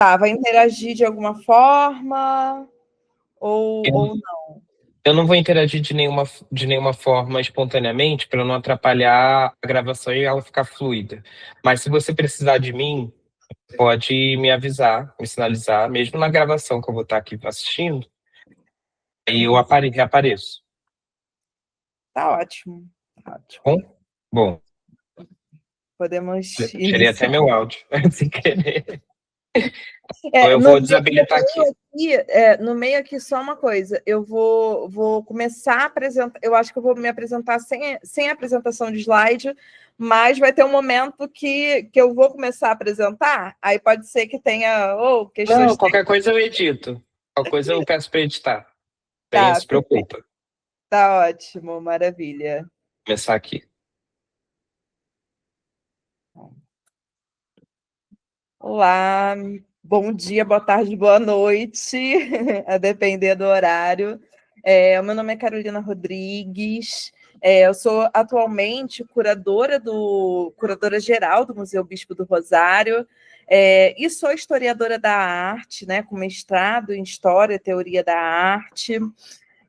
Tá, vai interagir de alguma forma ou não? Eu não vou interagir de nenhuma forma espontaneamente para não atrapalhar a gravação e ela ficar fluida. Mas se você precisar de mim, pode me avisar, me sinalizar, mesmo na gravação que eu vou estar aqui assistindo, aí eu reapareço. Tá ótimo. Tá ótimo. Bom, Podemos tirei até iniciar. meu áudio, sem querer. Então eu No vou desabilitar aqui. no meio aqui, só uma coisa. Eu vou começar a apresentar. Eu acho que eu vou me apresentar sem apresentação de slide, mas vai ter um momento que eu vou começar a apresentar. Aí pode ser que tenha questões. Não, qualquer coisa eu edito. Qualquer coisa eu peço para editar. Nem Tá, se preocupa. tá ótimo, maravilha. Vou começar aqui. Olá, bom dia, boa tarde, boa noite, a depender do horário. O meu nome é Carolina Rodrigues, eu sou atualmente curadora geral do Museu Bispo do Rosário, e sou historiadora da arte, né, com mestrado em História e Teoria da Arte,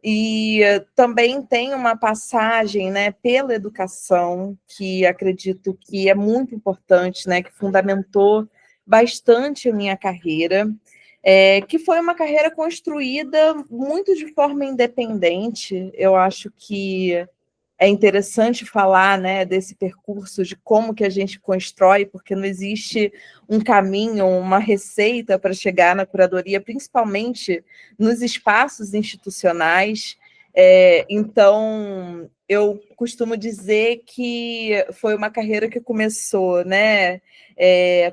e também tenho uma passagem, né, pela educação, que acredito que é muito importante, né, que fundamentou bastante a minha carreira, que foi uma carreira construída muito de forma independente. Eu acho que é interessante falar, né, desse percurso, de como que a gente constrói, porque não existe um caminho, uma receita para chegar na curadoria, principalmente nos espaços institucionais. Então, eu costumo dizer que foi uma carreira que começou, né,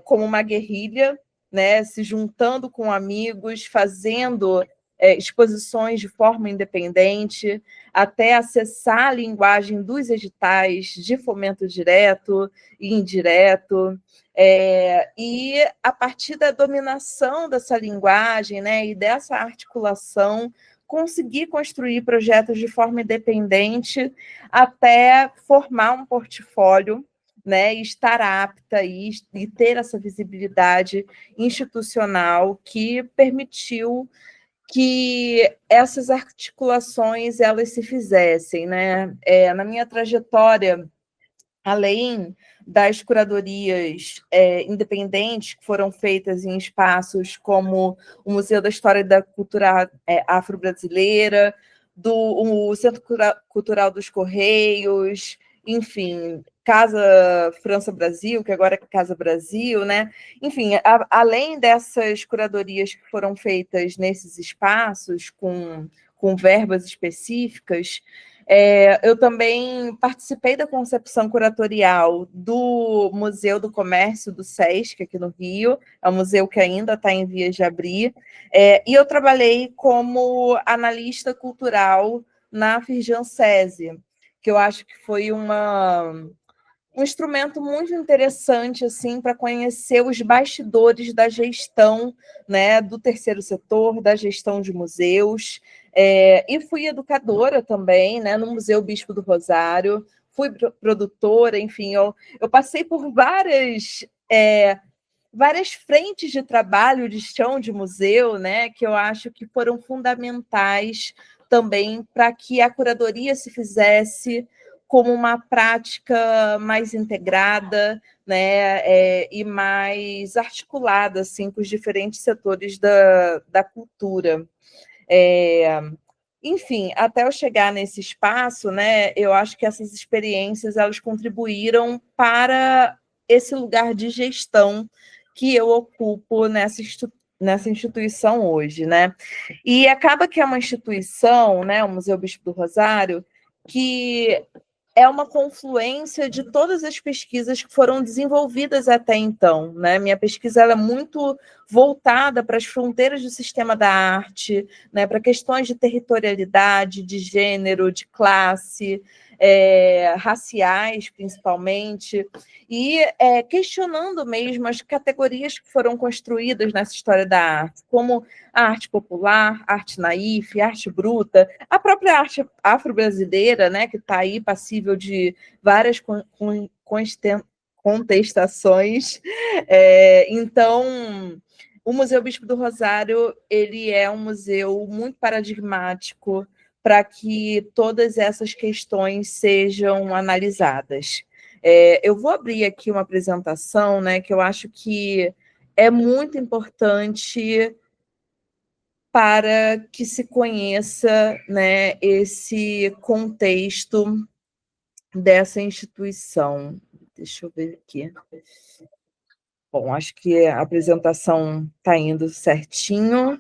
como uma guerrilha, né, se juntando com amigos, fazendo exposições de forma independente, até acessar a linguagem dos editais de fomento direto e indireto, e a partir da dominação dessa linguagem, né, e dessa articulação, conseguir construir projetos de forma independente até formar um portfólio, né, e estar apta e ter essa visibilidade institucional que permitiu que essas articulações elas se fizessem, né? Na minha trajetória, além das curadorias independentes que foram feitas em espaços como o Museu da História e da Cultura Afro-Brasileira, o Centro Cultural dos Correios, enfim, Casa França Brasil, que agora é Casa Brasil, né? Enfim, além dessas curadorias que foram feitas nesses espaços com verbas específicas, eu também participei da concepção curatorial do Museu do Comércio do SESC, aqui no Rio, é um museu que ainda está em vias de abrir, e eu trabalhei como analista cultural na Firjan SESI, que eu acho que foi um instrumento muito interessante assim para conhecer os bastidores da gestão, né, do terceiro setor, da gestão de museus, e fui educadora também, né, no Museu Bispo do Rosário, fui produtora, enfim, eu passei por várias frentes de trabalho de chão de museu, né, que eu acho que foram fundamentais também para que a curadoria se fizesse como uma prática mais integrada, né, e mais articulada assim, com os diferentes setores da cultura. Enfim, até eu chegar nesse espaço, né, eu acho que essas experiências elas contribuíram para esse lugar de gestão que eu ocupo nessa instituição hoje, né? E acaba que é uma instituição, né, o Museu Bispo do Rosário, que é uma confluência de todas as pesquisas que foram desenvolvidas até então, né? Minha pesquisa ela é muito voltada para as fronteiras do sistema da arte, né, para questões de territorialidade, de gênero, de classe, raciais, principalmente, e questionando mesmo as categorias que foram construídas nessa história da arte, como a arte popular, arte naif, arte bruta, a própria arte afro-brasileira, né, que está aí passível de várias contestações. Então, o Museu Bispo do Rosário, ele é um museu muito paradigmático para que todas essas questões sejam analisadas. Eu vou abrir aqui uma apresentação, né, que eu acho que é muito importante para que se conheça, né, esse contexto dessa instituição. Deixa eu ver aqui. Bom, acho que a apresentação está indo certinho.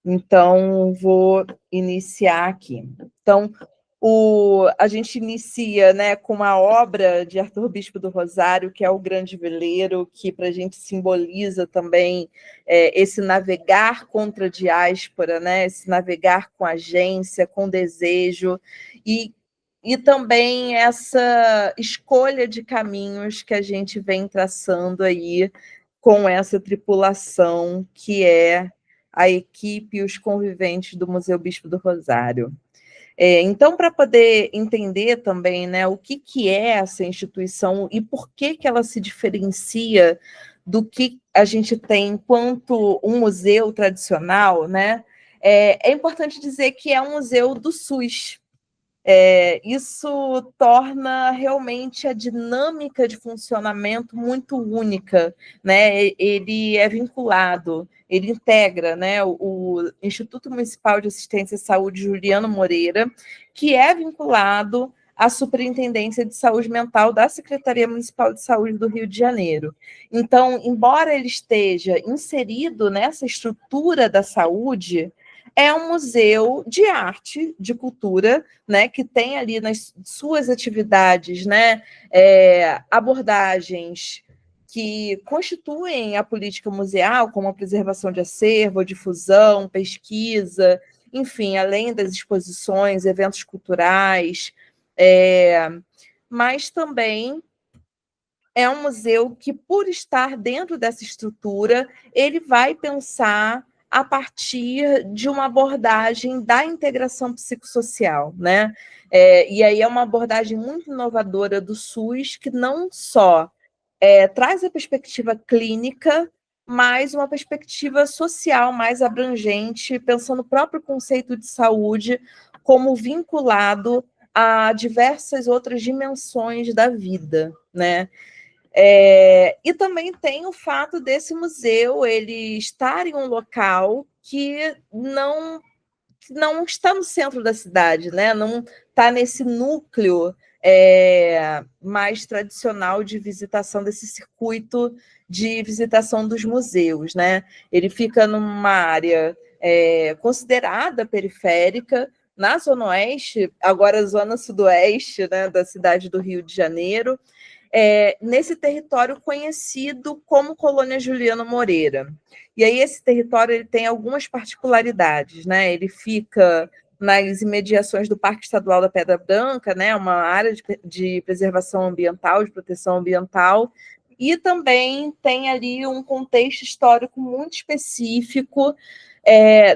Então, vou iniciar aqui. Então, a gente inicia, né, com uma obra de Arthur Bispo do Rosário, que é o Grande Veleiro, que para a gente simboliza também esse navegar contra a diáspora, né, esse navegar com agência, com desejo, e também essa escolha de caminhos que a gente vem traçando aí com essa tripulação que é a equipe e os conviventes do Museu Bispo do Rosário. Então, para poder entender também, né, o que é essa instituição e por que ela se diferencia do que a gente tem enquanto um museu tradicional, né, é importante dizer que é um museu do SUS. Isso torna realmente a dinâmica de funcionamento muito única, né? Ele é vinculado, ele integra, né, o Instituto Municipal de Assistência à Saúde Juliano Moreira, que é vinculado à Superintendência de Saúde Mental da Secretaria Municipal de Saúde do Rio de Janeiro. Então, embora ele esteja inserido nessa estrutura da saúde, é um museu de arte, de cultura, né, que tem ali nas suas atividades, né, abordagens que constituem a política museal, como a preservação de acervo, a difusão, pesquisa, enfim, além das exposições, eventos culturais, mas também é um museu que, por estar dentro dessa estrutura, ele vai pensar a partir de uma abordagem da integração psicossocial, né? E aí é uma abordagem muito inovadora do SUS, que não só traz a perspectiva clínica, mas uma perspectiva social mais abrangente, pensando no próprio conceito de saúde como vinculado a diversas outras dimensões da vida, né? E também tem o fato desse museu ele estar em um local que não está no centro da cidade, né? Não está nesse núcleo mais tradicional de visitação, desse circuito de visitação dos museus, né? Ele fica numa área considerada periférica, na Zona Oeste, agora Zona Sudoeste, né, da cidade do Rio de Janeiro, nesse território conhecido como Colônia Juliano Moreira. E aí esse território ele tem algumas particularidades, né? Ele fica nas imediações do Parque Estadual da Pedra Branca, né? Uma área de preservação ambiental, de proteção ambiental, e também tem ali um contexto histórico muito específico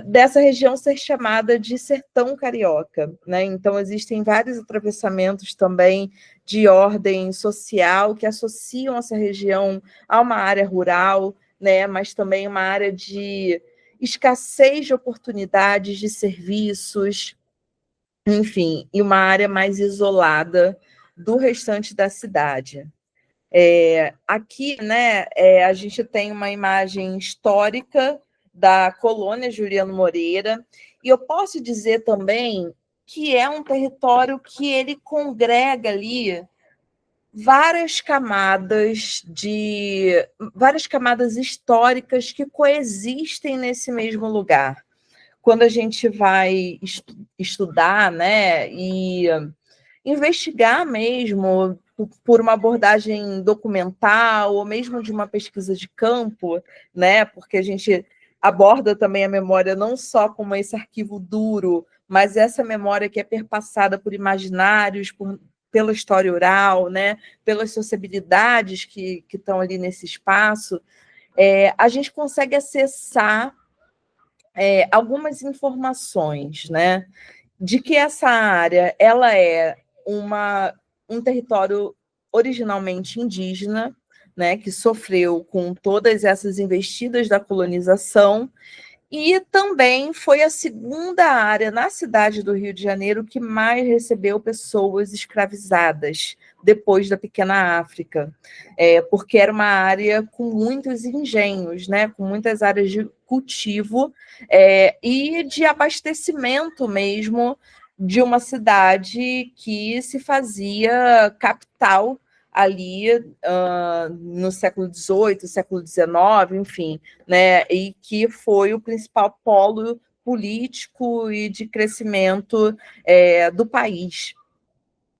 dessa região ser chamada de Sertão Carioca, né? Então existem vários atravessamentos também de ordem social que associam essa região a uma área rural, né? Mas também uma área de escassez de oportunidades de serviços, enfim, e uma área mais isolada do restante da cidade. Aqui, né, a gente tem uma imagem histórica da colônia Juliano Moreira, e eu posso dizer também que é um território que ele congrega ali várias camadas históricas que coexistem nesse mesmo lugar. Quando a gente vai estudar, né, e investigar mesmo por uma abordagem documental ou mesmo de uma pesquisa de campo, né? Porque a gente aborda também a memória não só como esse arquivo duro, mas essa memória que é perpassada por imaginários, pela história oral, né? Pelas sociabilidades que estão ali nesse espaço, a gente consegue acessar algumas informações, né? De que essa área ela é um território originalmente indígena, né, que sofreu com todas essas investidas da colonização, e também foi a segunda área na cidade do Rio de Janeiro que mais recebeu pessoas escravizadas, depois da Pequena África, porque era uma área com muitos engenhos, né, com muitas áreas de cultivo e de abastecimento mesmo de uma cidade que se fazia capital ali no século XVIII, século XIX, enfim, né, e que foi o principal polo político e de crescimento do país.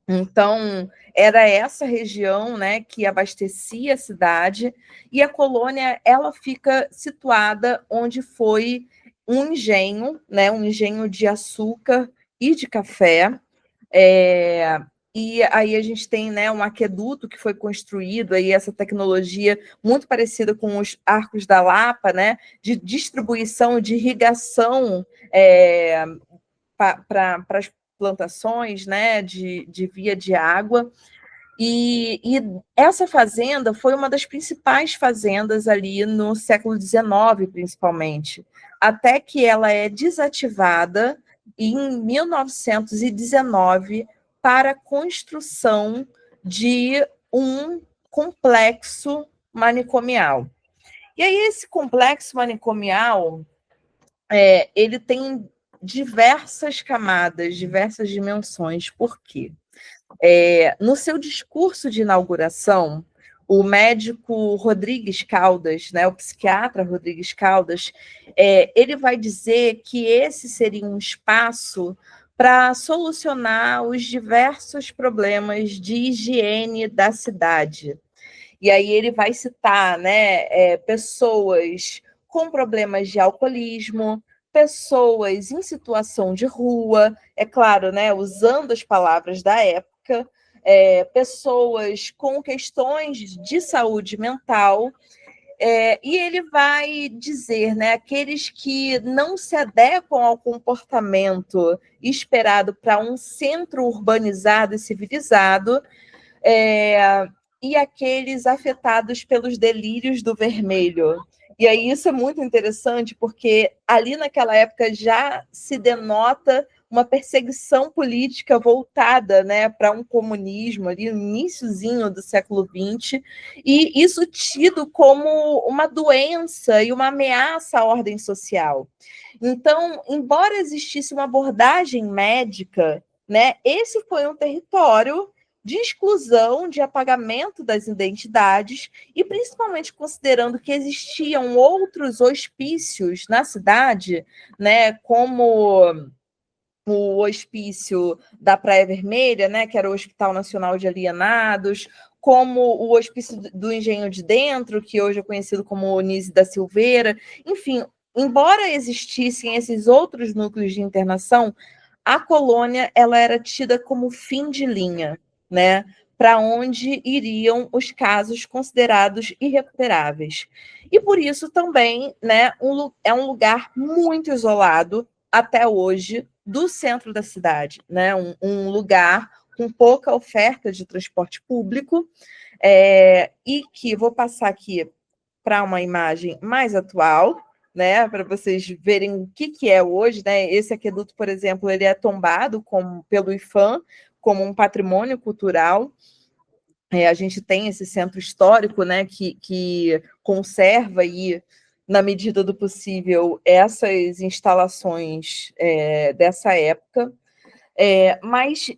Então, era essa região, né, que abastecia a cidade, e a colônia ela fica situada onde foi um engenho, né, um engenho de açúcar e de café, e aí a gente tem, né, um aqueduto que foi construído, aí essa tecnologia muito parecida com os arcos da Lapa, né, de distribuição, de irrigação para as plantações, né, de via de água. E essa fazenda foi uma das principais fazendas ali no século XIX, principalmente, até que ela é desativada em 1919 para a construção de um complexo manicomial. E aí esse complexo manicomial, ele tem diversas camadas, diversas dimensões. Por quê? No seu discurso de inauguração, o médico Rodrigues Caldas, né, o psiquiatra Rodrigues Caldas, ele vai dizer que esse seria um espaço para solucionar os diversos problemas de higiene da cidade. E aí ele vai citar, né, pessoas com problemas de alcoolismo, pessoas em situação de rua, é claro, né, usando as palavras da época, pessoas com questões de saúde mental, e ele vai dizer, né, aqueles que não se adequam ao comportamento esperado para um centro urbanizado e civilizado, e aqueles afetados pelos delírios do vermelho. E aí isso é muito interessante, porque ali naquela época já se denota uma perseguição política voltada, né, para um comunismo ali no iniciozinho do século XX, e isso tido como uma doença e uma ameaça à ordem social. Então, embora existisse uma abordagem médica, né, esse foi um território de exclusão, de apagamento das identidades, e principalmente considerando que existiam outros hospícios na cidade, né, como o hospício da Praia Vermelha, né, que era o Hospital Nacional de Alienados, como o hospício do Engenho de Dentro, que hoje é conhecido como Onise da Silveira. Enfim, embora existissem esses outros núcleos de internação, a colônia ela era tida como fim de linha, né, para onde iriam os casos considerados irrecuperáveis. E por isso também, né, é um lugar muito isolado até hoje do centro da cidade, né, um lugar com pouca oferta de transporte público, e que vou passar aqui para uma imagem mais atual, né, para vocês verem o que é hoje, né? Esse aqueduto, por exemplo, ele é tombado pelo IPHAN como um patrimônio cultural. A gente tem esse centro histórico, né, que conserva aí, na medida do possível, essas instalações dessa época. Mas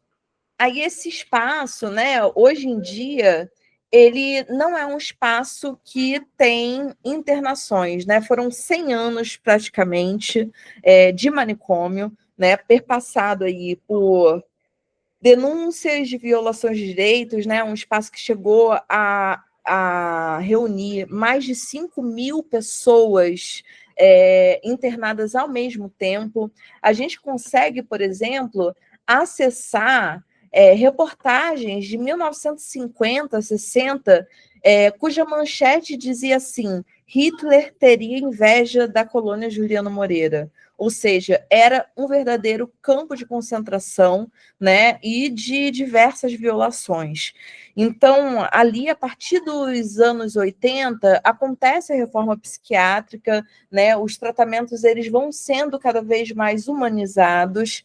aí esse espaço, né, hoje em dia, ele não é um espaço que tem internações, né? Foram 100 anos praticamente de manicômio, né, perpassado aí por denúncias de violações de direitos, né? Um espaço que chegou a reunir mais de 5.000 pessoas internadas ao mesmo tempo. A gente consegue, por exemplo, acessar reportagens de 1950, 60, cuja manchete dizia assim: Hitler teria inveja da colônia Juliano Moreira. Ou seja, era um verdadeiro campo de concentração, né, e de diversas violações. Então, ali, a partir dos anos 80, acontece a reforma psiquiátrica, né, os tratamentos eles vão sendo cada vez mais humanizados,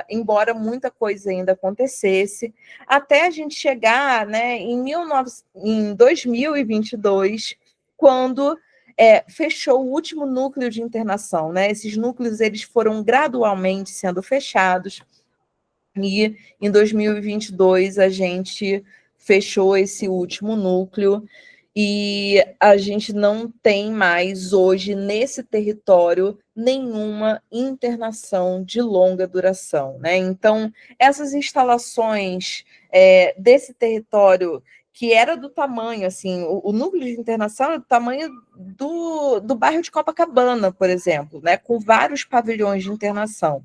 embora muita coisa ainda acontecesse, até a gente chegar, né, em 2022, quando fechou o último núcleo de internação, né? Esses núcleos eles foram gradualmente sendo fechados e em 2022 a gente fechou esse último núcleo e a gente não tem mais hoje nesse território nenhuma internação de longa duração, né? Então essas instalações desse território que era do tamanho, assim, o núcleo de internação era do tamanho do bairro de Copacabana, por exemplo, né, com vários pavilhões de internação.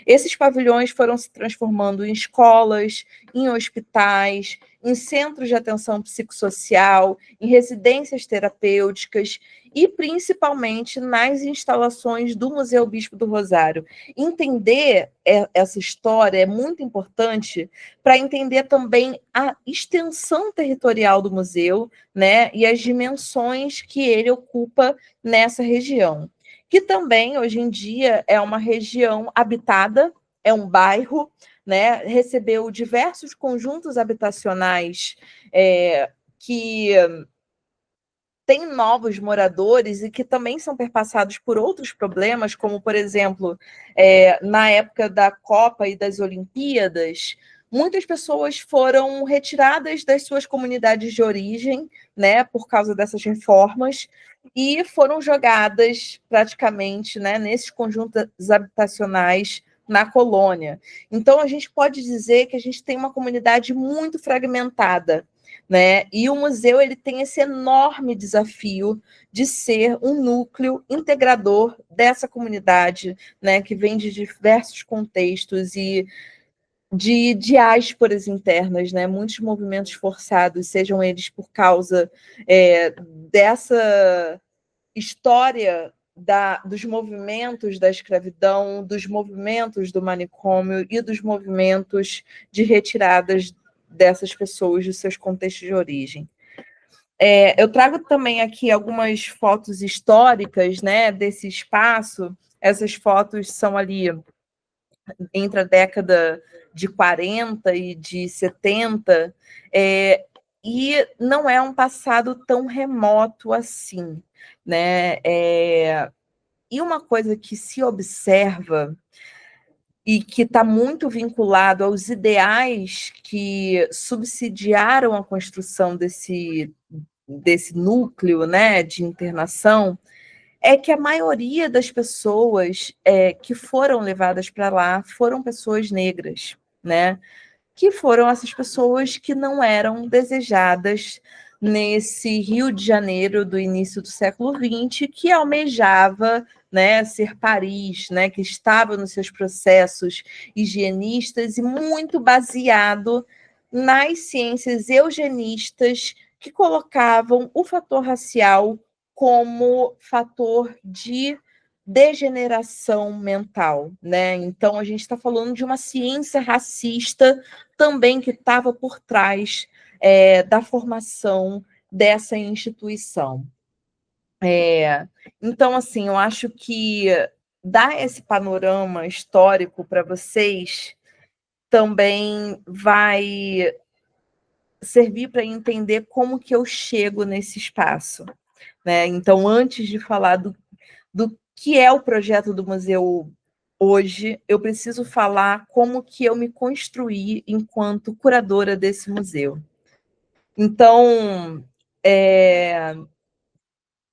Esses pavilhões foram se transformando em escolas, em hospitais, em centros de atenção psicossocial, em residências terapêuticas e principalmente nas instalações do Museu Bispo do Rosário. Entender essa história é muito importante para entender também a extensão territorial do museu, né, e as dimensões que ele ocupa nessa região, que também hoje em dia é uma região habitada, é um bairro, né, recebeu diversos conjuntos habitacionais que tem novos moradores e que também são perpassados por outros problemas, como, por exemplo, na época da Copa e das Olimpíadas, muitas pessoas foram retiradas das suas comunidades de origem, né, por causa dessas reformas, e foram jogadas praticamente, né, nesses conjuntos habitacionais na colônia. Então, a gente pode dizer que a gente tem uma comunidade muito fragmentada, né? E o museu ele tem esse enorme desafio de ser um núcleo integrador dessa comunidade, né, que vem de diversos contextos e de diásporas internas, né? Muitos movimentos forçados, sejam eles por causa dessa história dos movimentos da escravidão, dos movimentos do manicômio e dos movimentos de retiradas dessas pessoas dos seus contextos de origem. Eu trago também aqui algumas fotos históricas, né, desse espaço. Essas fotos são ali entre a década de 40 e de 70, e não é um passado tão remoto assim, né? E uma coisa que se observa e que está muito vinculado aos ideais que subsidiaram a construção desse núcleo, né, de internação, é que a maioria das pessoas que foram levadas para lá foram pessoas negras, né? Que foram essas pessoas que não eram desejadas nesse Rio de Janeiro do início do século XX, que almejava, né, ser Paris, né, que estava nos seus processos higienistas e muito baseado nas ciências eugenistas que colocavam o fator racial como fator de degeneração mental, né? Então a gente está falando de uma ciência racista também que estava por trás da formação dessa instituição. Então, assim, eu acho que dar esse panorama histórico para vocês também vai servir para entender como que eu chego nesse espaço, né? Então, antes de falar do que é o projeto do museu hoje, eu preciso falar como que eu me construí enquanto curadora desse museu. Então,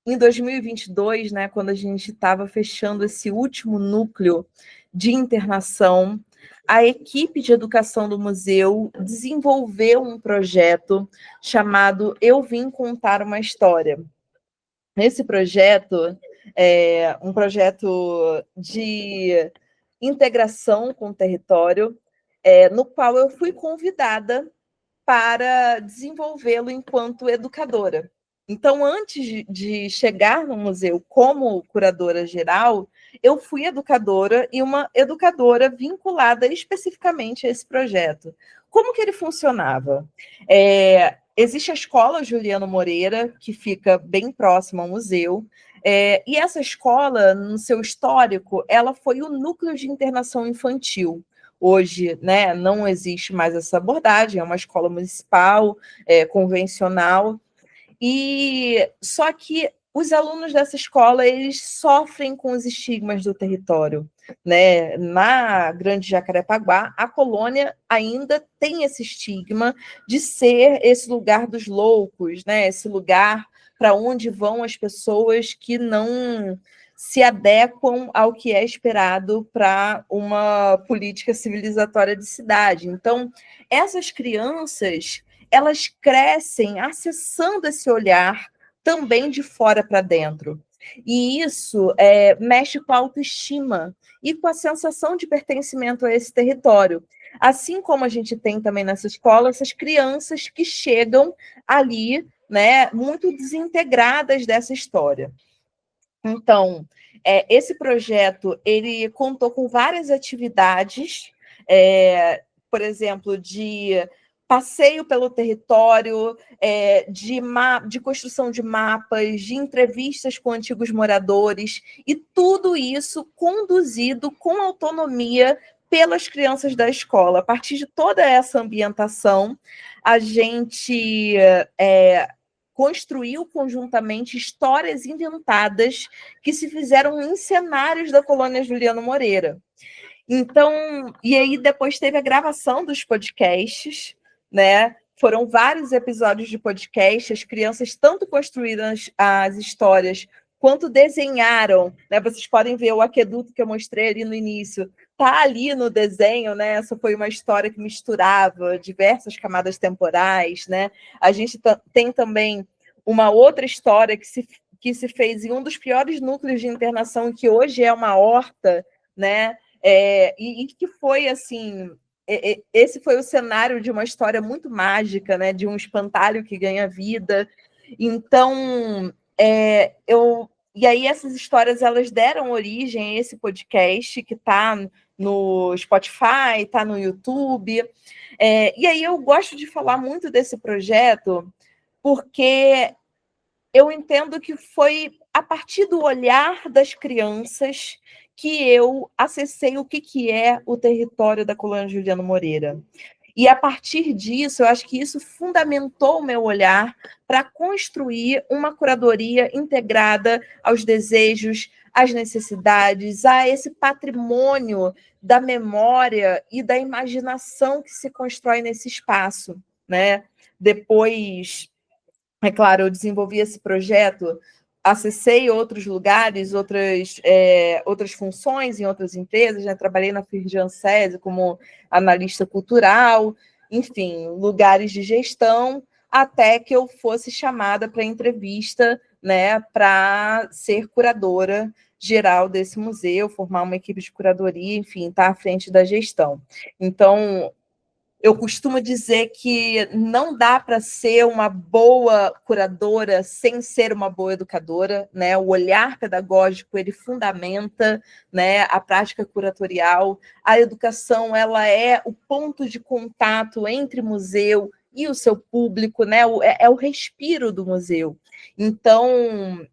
em 2022, né, quando a gente estava fechando esse último núcleo de internação, a equipe de educação do museu desenvolveu um projeto chamado Eu Vim Contar uma História. Nesse projeto, um projeto de integração com o território, no qual eu fui convidada para desenvolvê-lo enquanto educadora, Então, antes de chegar no museu como curadora geral, eu fui educadora e uma educadora vinculada especificamente a esse projeto. Como que ele funcionava? Existe a Escola Juliano Moreira, que fica bem próxima ao museu, e essa escola, no seu histórico, ela foi o núcleo de internação infantil. Hoje, né, não existe mais essa abordagem, é uma escola municipal, convencional, e só que os alunos dessa escola, eles sofrem com os estigmas do território, né? Na Grande Jacarepaguá, a colônia ainda tem esse estigma de ser esse lugar dos loucos, né? Esse lugar para onde vão as pessoas que não se adequam ao que é esperado para uma política civilizatória de cidade. Então, essas crianças, elas crescem acessando esse olhar também de fora para dentro. E isso mexe com a autoestima e com a sensação de pertencimento a esse território. Assim como a gente tem também nessa escola essas crianças que chegam ali, né, muito desintegradas dessa história. Então, esse projeto, ele contou com várias atividades, por exemplo, de passeio pelo território, de construção de mapas, de entrevistas com antigos moradores, e tudo isso conduzido com autonomia pelas crianças da escola. A partir de toda essa ambientação, a gente construiu conjuntamente histórias inventadas que se fizeram em cenários da colônia Juliano Moreira. Então, e aí depois teve a gravação dos podcasts, né? Foram vários episódios de podcast, as crianças tanto construíram as histórias quanto desenharam, né? Vocês podem ver o aqueduto que eu mostrei ali no início, tá ali no desenho, né? Essa foi uma história que misturava diversas camadas temporais, né? A gente tem também uma outra história que se fez em um dos piores núcleos de internação, que hoje é uma horta, né? E que foi assim, esse foi o cenário de uma história muito mágica, né? De um espantalho que ganha vida. Então, e aí essas histórias, elas deram origem a esse podcast que está no Spotify, está no YouTube. E aí eu gosto de falar muito desse projeto porque eu entendo que foi a partir do olhar das crianças que eu acessei o que é o território da colônia Juliano Moreira. E a partir disso, eu acho que isso fundamentou o meu olhar para construir uma curadoria integrada aos desejos, às necessidades, a esse patrimônio da memória e da imaginação que se constrói nesse espaço, né? Depois, é claro, eu desenvolvi esse projeto, acessei outros lugares, outras funções em outras empresas, né? Trabalhei na Firjan SESI como analista cultural, enfim, lugares de gestão, até que eu fosse chamada para entrevista, né, para ser curadora geral desse museu, formar uma equipe de curadoria, enfim, estar à frente da gestão. Então, eu costumo dizer que não dá para ser uma boa curadora sem ser uma boa educadora, né? O olhar pedagógico, ele fundamenta, né, a prática curatorial. A educação, ela é o ponto de contato entre museu e o seu público, né? É o respiro do museu. Então,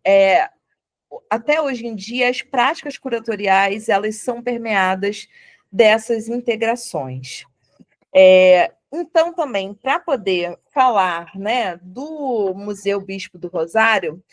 até hoje em dia, as práticas curatoriais, elas são permeadas dessas integrações. Então, também, para poder falar, né, do Museu Bispo do Rosário,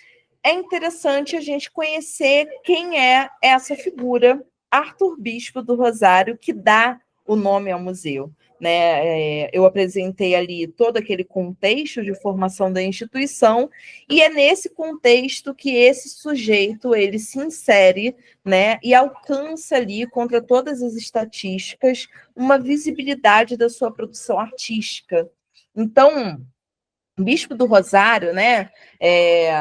é interessante a gente conhecer quem é essa figura, Arthur Bispo do Rosário, que dá o nome ao museu. Né? Eu apresentei ali todo aquele contexto de formação da instituição, e é nesse contexto que esse sujeito ele se insere, né, e alcança ali, contra todas as estatísticas, uma visibilidade da sua produção artística. Então, Bispo do Rosário, né?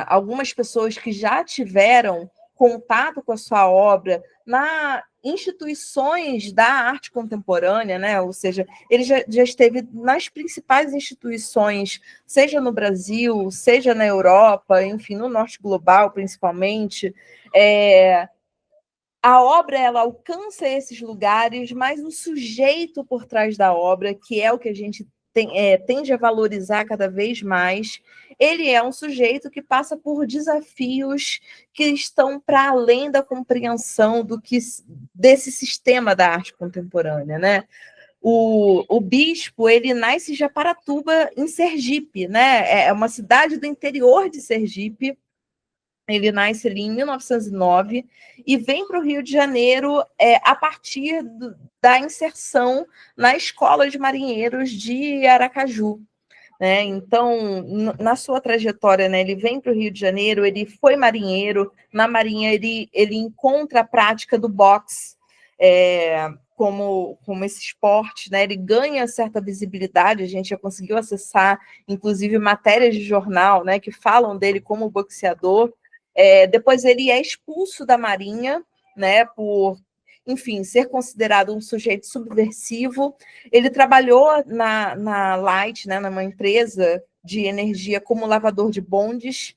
Algumas pessoas que já tiveram contato com a sua obra na instituições da arte contemporânea, né? Ou seja, ele já esteve nas principais instituições, seja no Brasil, seja na Europa, enfim, no norte global, principalmente. A obra ela alcança esses lugares, mas o sujeito por trás da obra, que é o que a gente tende a valorizar cada vez mais, ele é um sujeito que passa por desafios que estão para além da compreensão desse sistema da arte contemporânea, né? O Bispo, ele nasce em Japaratuba, em Sergipe, né? É uma cidade do interior de Sergipe. Ele nasce ali em 1909 e vem para o Rio de Janeiro a partir da inserção na Escola de Marinheiros de Aracaju. Né? Então, na sua trajetória, né, ele vem para o Rio de Janeiro, ele foi marinheiro, na Marinha ele encontra a prática do boxe como esse esporte, né? Ele ganha certa visibilidade, a gente já conseguiu acessar, inclusive, matérias de jornal, né, que falam dele como boxeador. Depois ele é expulso da Marinha, né, por, enfim, ser considerado um sujeito subversivo. Ele trabalhou na Light, né, numa empresa de energia como lavador de bondes,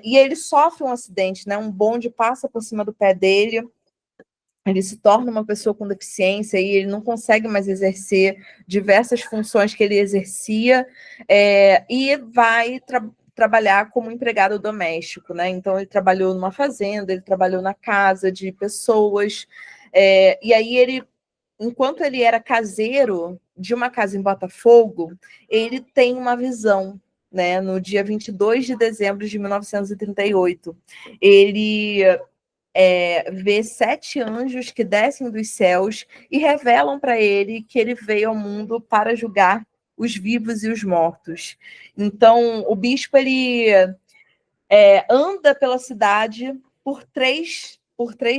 e ele sofre um acidente, né, um bonde passa por cima do pé dele, ele se torna uma pessoa com deficiência e ele não consegue mais exercer diversas funções que ele exercia, e vai trabalhar como empregado doméstico, né? Então, ele trabalhou numa fazenda, ele trabalhou na casa de pessoas, e aí enquanto ele era caseiro de uma casa em Botafogo, ele tem uma visão, né? No dia 22 de dezembro de 1938, ele vê 7 anjos que descem dos céus e revelam para ele que ele veio ao mundo para julgar os vivos e os mortos. Então, o bispo ele anda pela cidade por três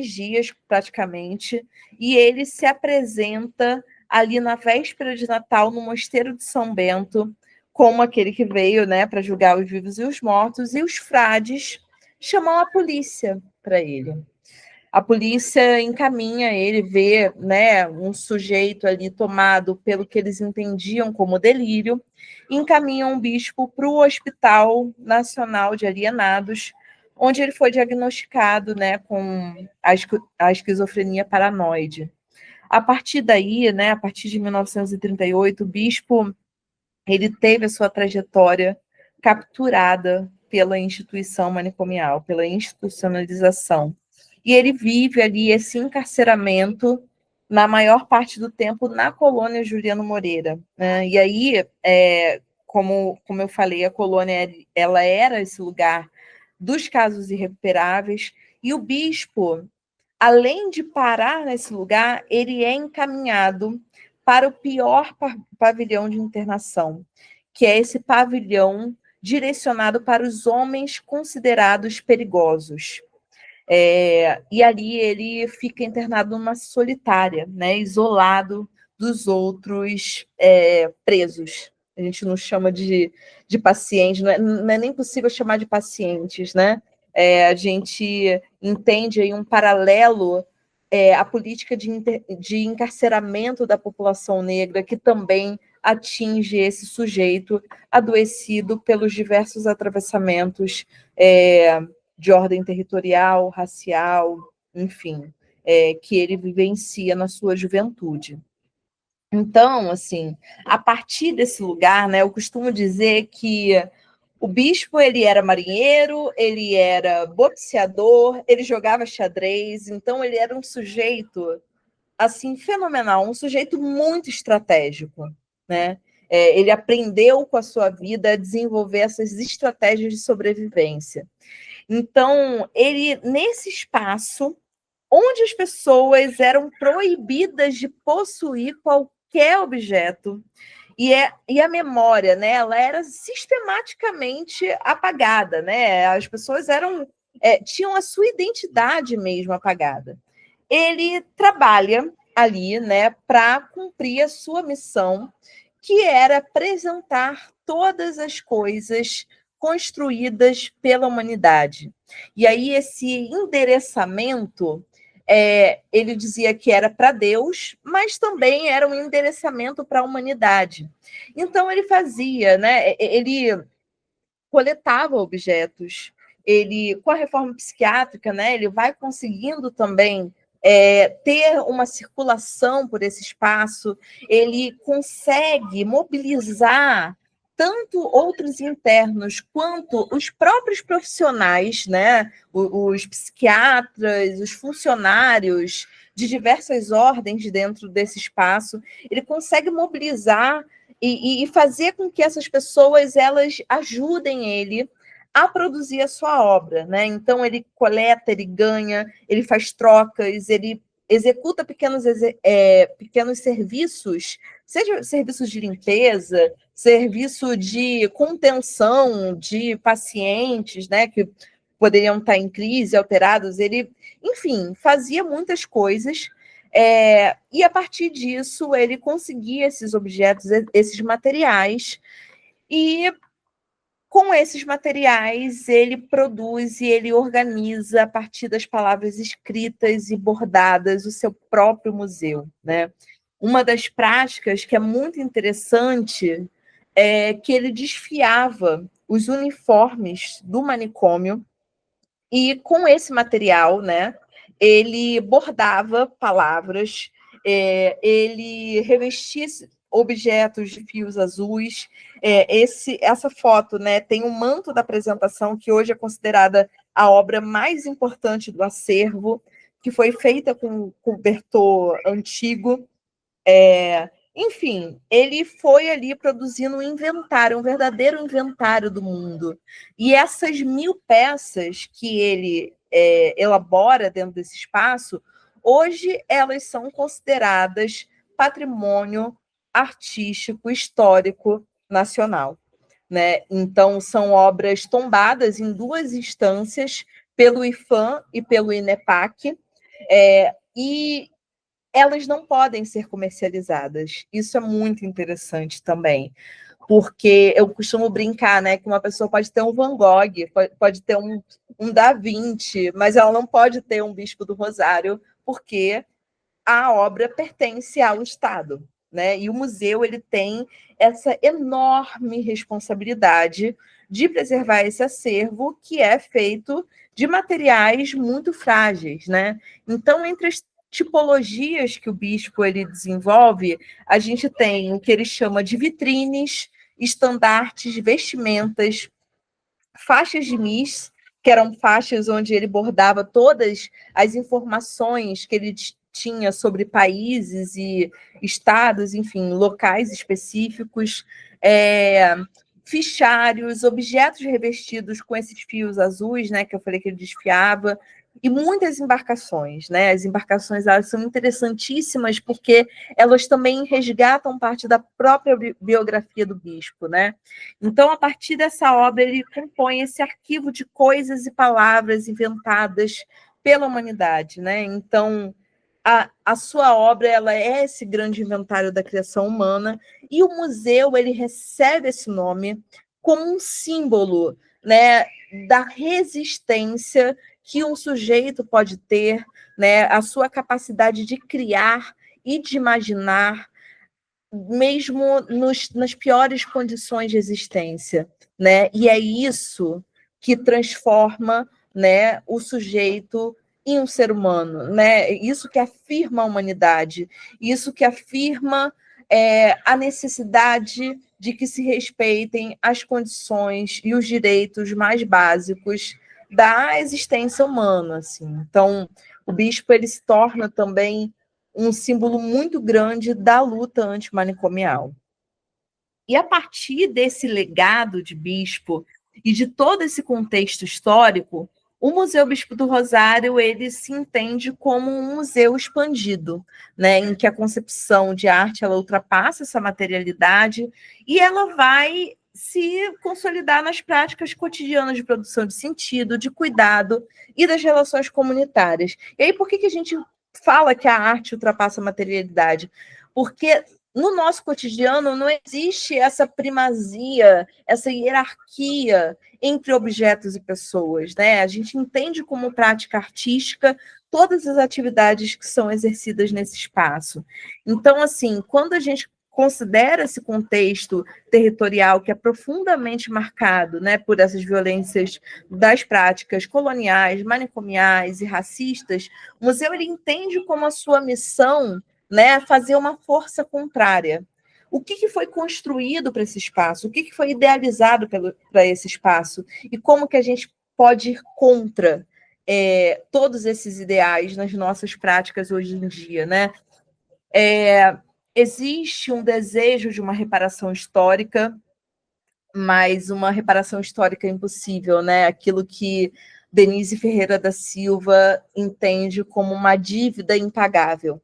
dias, praticamente, e ele se apresenta ali na véspera de Natal no Mosteiro de São Bento, como aquele que veio, né, para julgar os vivos e os mortos, e os frades chamam a polícia para ele. A polícia encaminha ele, vê, né, um sujeito ali tomado pelo que eles entendiam como delírio, e encaminham o bispo para o Hospital Nacional de Alienados, onde ele foi diagnosticado, né, com a esquizofrenia paranoide. A partir daí, né, a partir de 1938, o bispo ele teve a sua trajetória capturada pela instituição manicomial, pela institucionalização. E ele vive ali esse encarceramento na maior parte do tempo na colônia Juliano Moreira, né? E aí, como eu falei, a colônia ela era esse lugar dos casos irrecuperáveis, e o bispo, além de parar nesse lugar, ele é encaminhado para o pior pavilhão de internação, que é esse pavilhão direcionado para os homens considerados perigosos. E ali ele fica internado numa solitária, né, isolado dos outros presos. A gente não chama de paciente, não é nem possível chamar de pacientes, né? A gente entende aí um paralelo à política de encarceramento da população negra, que também atinge esse sujeito adoecido pelos diversos atravessamentos de ordem territorial, racial, enfim, que ele vivencia na sua juventude. Então, assim, a partir desse lugar, né, eu costumo dizer que o bispo ele era marinheiro, ele era boxeador, ele jogava xadrez, então ele era um sujeito assim fenomenal, um sujeito muito estratégico, né? Ele aprendeu com a sua vida a desenvolver essas estratégias de sobrevivência. Então, ele nesse espaço onde as pessoas eram proibidas de possuir qualquer objeto, e a memória, né, ela era sistematicamente apagada, né? As pessoas tinham a sua identidade mesmo apagada. Ele trabalha ali, né, para cumprir a sua missão, que era apresentar todas as coisas construídas pela humanidade. E aí esse endereçamento, ele dizia que era para Deus, mas também era um endereçamento para a humanidade. Então ele fazia, né? Ele coletava objetos. Ele, com a reforma psiquiátrica, né, ele vai conseguindo também ter uma circulação por esse espaço, ele consegue mobilizar tanto outros internos quanto os próprios profissionais, né, os psiquiatras, os funcionários de diversas ordens dentro desse espaço. Ele consegue mobilizar e fazer com que essas pessoas elas ajudem ele a produzir a sua obra, né? Então ele coleta, ele ganha, ele faz trocas, ele executa pequenos serviços, seja serviços de limpeza, serviço de contenção de pacientes, né, que poderiam estar em crise, alterados. Ele, enfim, fazia muitas coisas. E a partir disso ele conseguia esses objetos, esses materiais, e com esses materiais ele produz e ele organiza a partir das palavras escritas e bordadas o seu próprio museu, né? Uma das práticas que é muito interessante é que ele desfiava os uniformes do manicômio e com esse material, né, ele bordava palavras, ele revestia objetos de fios azuis. Essa foto, né, tem um manto da apresentação, que hoje é considerada a obra mais importante do acervo, que foi feita com cobertor antigo. Enfim, ele foi ali produzindo um inventário, um verdadeiro inventário do mundo. E essas 1000 peças que ele elabora dentro desse espaço, hoje elas são consideradas patrimônio artístico, histórico, nacional, né? Então, são obras tombadas em 2 instâncias, pelo IPHAN e pelo INEPAC, e elas não podem ser comercializadas. Isso é muito interessante também, porque eu costumo brincar, né, que uma pessoa pode ter um Van Gogh, pode ter um Da Vinci, mas ela não pode ter um Bispo do Rosário, porque a obra pertence ao Estado, né? E o museu ele tem essa enorme responsabilidade de preservar esse acervo, que é feito de materiais muito frágeis, né? Então, entre as tipologias que o bispo ele desenvolve, a gente tem o que ele chama de vitrines, estandartes, vestimentas, faixas de mis, que eram faixas onde ele bordava todas as informações que ele tinha sobre países e estados, enfim, locais específicos, fichários, objetos revestidos com esses fios azuis, né, que eu falei que ele desfiava, e muitas embarcações, né? As embarcações elas são interessantíssimas porque elas também resgatam parte da própria biografia do bispo, né? Então, a partir dessa obra, ele compõe esse arquivo de coisas e palavras inventadas pela humanidade, né? Então, a sua obra ela é esse grande inventário da criação humana, e o museu ele recebe esse nome como um símbolo, né, da resistência que um sujeito pode ter, né, a sua capacidade de criar e de imaginar, mesmo nas piores condições de existência, né? E é isso que transforma, né, o sujeito em um ser humano, né? Isso que afirma a humanidade, isso que afirma a necessidade de que se respeitem as condições e os direitos mais básicos da existência humana, assim. Então, o bispo ele se torna também um símbolo muito grande da luta antimanicomial. E a partir desse legado de bispo e de todo esse contexto histórico, o Museu Bispo do Rosário ele se entende como um museu expandido, né, em que a concepção de arte ela ultrapassa essa materialidade e ela vai se consolidar nas práticas cotidianas de produção de sentido, de cuidado e das relações comunitárias. E aí, por que a gente fala que a arte ultrapassa a materialidade? Porque no nosso cotidiano não existe essa primazia, essa hierarquia entre objetos e pessoas, né? A gente entende como prática artística todas as atividades que são exercidas nesse espaço. Então, assim, quando a gente considera esse contexto territorial que é profundamente marcado, né, por essas violências das práticas coloniais, manicomiais e racistas, o museu ele entende como a sua missão, né, fazer uma força contrária. O que foi construído para esse espaço? O que foi idealizado para esse espaço? E como que a gente pode ir contra todos esses ideais nas nossas práticas hoje em dia, né? Existe um desejo de uma reparação histórica, mas uma reparação histórica impossível, né? Aquilo que Denise Ferreira da Silva entende como uma dívida impagável,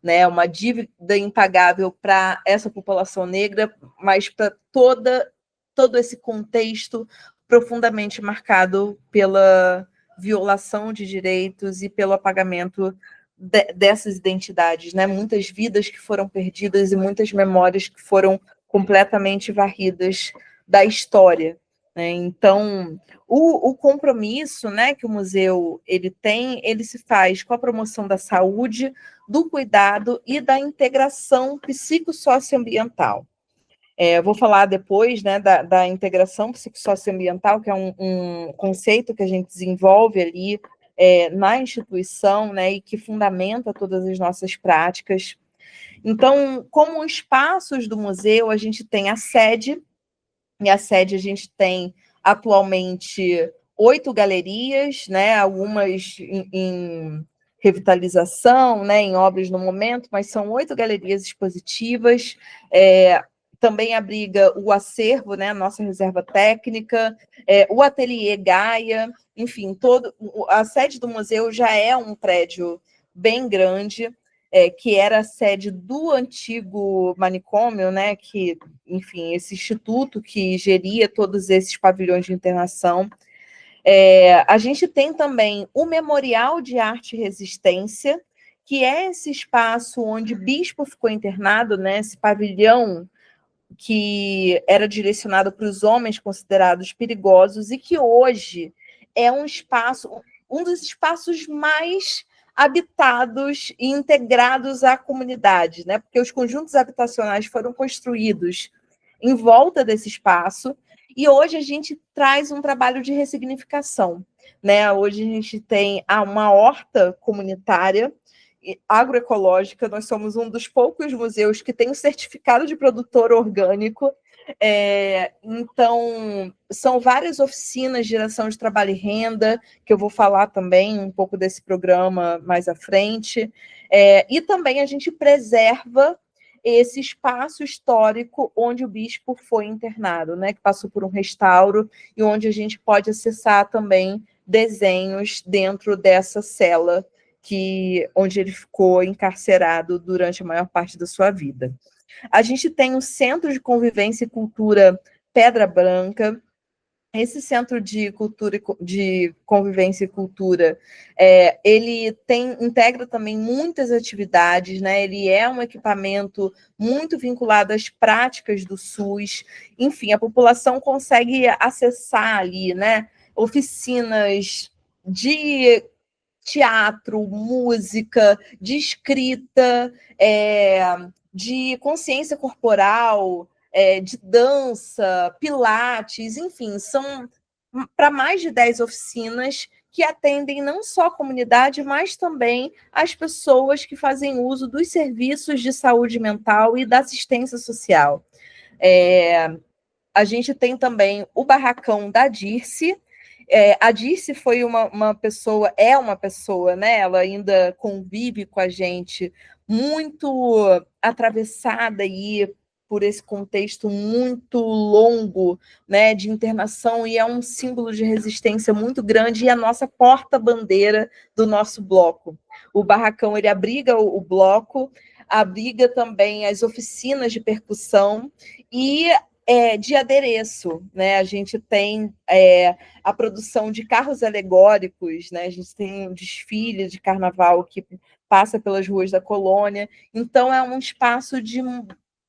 né? Uma dívida impagável para essa população negra, mas para todo esse contexto profundamente marcado pela violação de direitos e pelo apagamento dessas identidades, né? Muitas vidas que foram perdidas e muitas memórias que foram completamente varridas da história, né? Então, o compromisso, né, que o museu ele tem, ele se faz com a promoção da saúde, do cuidado e da integração psicossocioambiental. Vou falar depois, né, da integração psicossocioambiental, que é um conceito que a gente desenvolve ali na instituição, né, e que fundamenta todas as nossas práticas. Então, como espaços do museu, a gente tem a sede, e a sede a gente tem atualmente 8 galerias, né, algumas em revitalização, né, em obras no momento, mas são 8 galerias expositivas. Também abriga o acervo, né, a nossa reserva técnica, o ateliê Gaia, enfim, a sede do museu já é um prédio bem grande, que era a sede do antigo manicômio, né, que, enfim, esse instituto que geria todos esses pavilhões de internação. A gente tem também o Memorial de Arte e Resistência, que é esse espaço onde Bispo ficou internado, né, esse pavilhão que era direcionado para os homens considerados perigosos e que hoje é um dos espaços mais habitados e integrados à comunidade, né? Porque os conjuntos habitacionais foram construídos em volta desse espaço e hoje a gente traz um trabalho de ressignificação, né? Hoje a gente tem uma horta comunitária agroecológica, nós somos um dos poucos museus que tem o certificado de produtor orgânico. Então, são várias oficinas de geração de trabalho e renda, que eu vou falar também um pouco desse programa mais à frente. E também a gente preserva esse espaço histórico onde o bispo foi internado, né, que passou por um restauro, e onde a gente pode acessar também desenhos dentro dessa cela onde ele ficou encarcerado durante a maior parte da sua vida. A gente tem o Centro de Convivência e Cultura Pedra Branca. Esse Centro de Convivência e Cultura, ele integra também muitas atividades, né? Ele é um equipamento muito vinculado às práticas do SUS. Enfim, a população consegue acessar ali, né, oficinas de teatro, música, de escrita, de consciência corporal, de dança, pilates, enfim, são para mais de 10 oficinas que atendem não só a comunidade, mas também as pessoas que fazem uso dos serviços de saúde mental e da assistência social. A gente tem também o barracão da Dirce. A Dirce foi uma pessoa, né? Ela ainda convive com a gente, muito atravessada aí por esse contexto muito longo, né, de internação, e é um símbolo de resistência muito grande, e a nossa porta-bandeira do nosso bloco. O barracão, ele abriga o bloco, abriga também as oficinas de percussão e de adereço, né? A gente tem a produção de carros alegóricos, né? A gente tem um desfile de carnaval que passa pelas ruas da colônia. Então, é um espaço de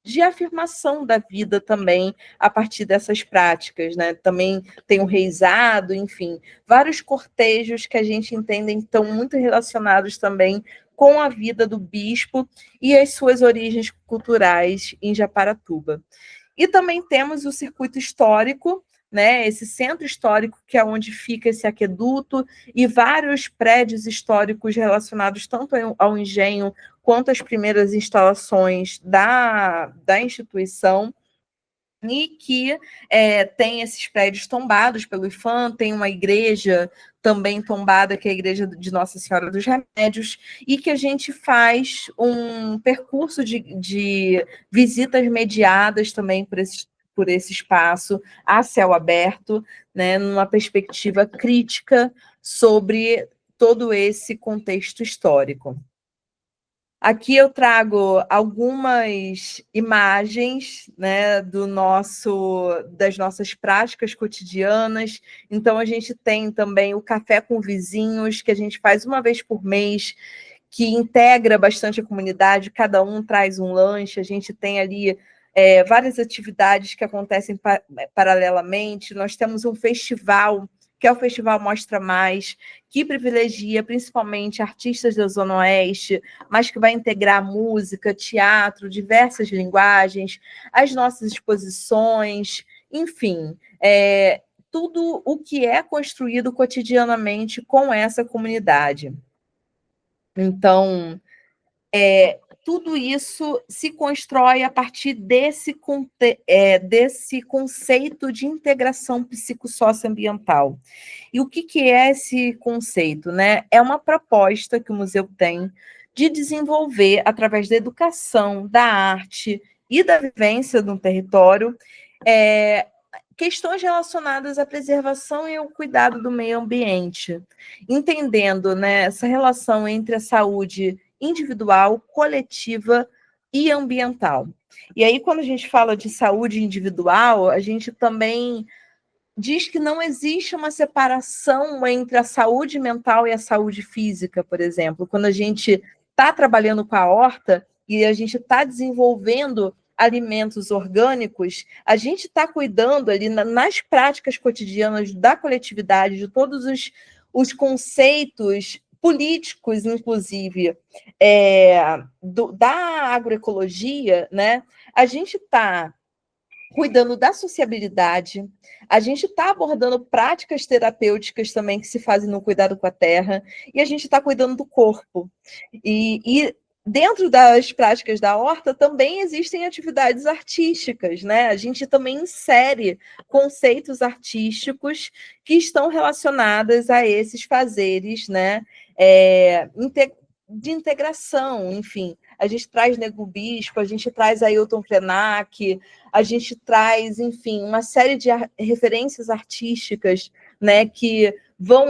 de afirmação da vida também a partir dessas práticas, né? Também tem o reizado, enfim, vários cortejos que a gente entende estão muito relacionados também com a vida do bispo e as suas origens culturais em Japaratuba. E também temos o circuito histórico, né, esse centro histórico que é onde fica esse aqueduto e vários prédios históricos relacionados tanto ao engenho quanto às primeiras instalações da instituição, e que tem esses prédios tombados pelo IPHAN, tem uma igreja também tombada, que é a igreja de Nossa Senhora dos Remédios, e que a gente faz um percurso de visitas mediadas também por esse espaço a céu aberto, né, numa perspectiva crítica sobre todo esse contexto histórico. Aqui eu trago algumas imagens, né, das nossas práticas cotidianas. Então, a gente tem também o café com vizinhos, que a gente faz uma vez por mês, que integra bastante a comunidade, cada um traz um lanche, a gente tem ali várias atividades que acontecem paralelamente. Nós temos um festival, que é o Festival Mostra Mais, que privilegia principalmente artistas da Zona Oeste, mas que vai integrar música, teatro, diversas linguagens, as nossas exposições, enfim, tudo o que é construído cotidianamente com essa comunidade. Então, tudo isso se constrói a partir desse conceito de integração psicossocioambiental. E o que é esse conceito, né? É uma proposta que o museu tem de desenvolver, através da educação, da arte e da vivência de um território, questões relacionadas à preservação e ao cuidado do meio ambiente, entendendo, né, essa relação entre a saúde individual, coletiva e ambiental. E aí, quando a gente fala de saúde individual, a gente também diz que não existe uma separação entre a saúde mental e a saúde física, por exemplo. Quando a gente está trabalhando com a horta e a gente está desenvolvendo alimentos orgânicos, a gente está cuidando ali nas práticas cotidianas da coletividade, de todos os conceitos políticos, inclusive, da agroecologia, né? A gente está cuidando da sociabilidade, a gente está abordando práticas terapêuticas também que se fazem no cuidado com a terra, e a gente está cuidando do corpo. E dentro das práticas da horta também existem atividades artísticas, né? A gente também insere conceitos artísticos que estão relacionados a esses fazeres, né? De integração, enfim. A gente traz Nego Bispo, a gente traz Ailton Krenak, a gente traz, enfim, uma série de referências artísticas, né, que vão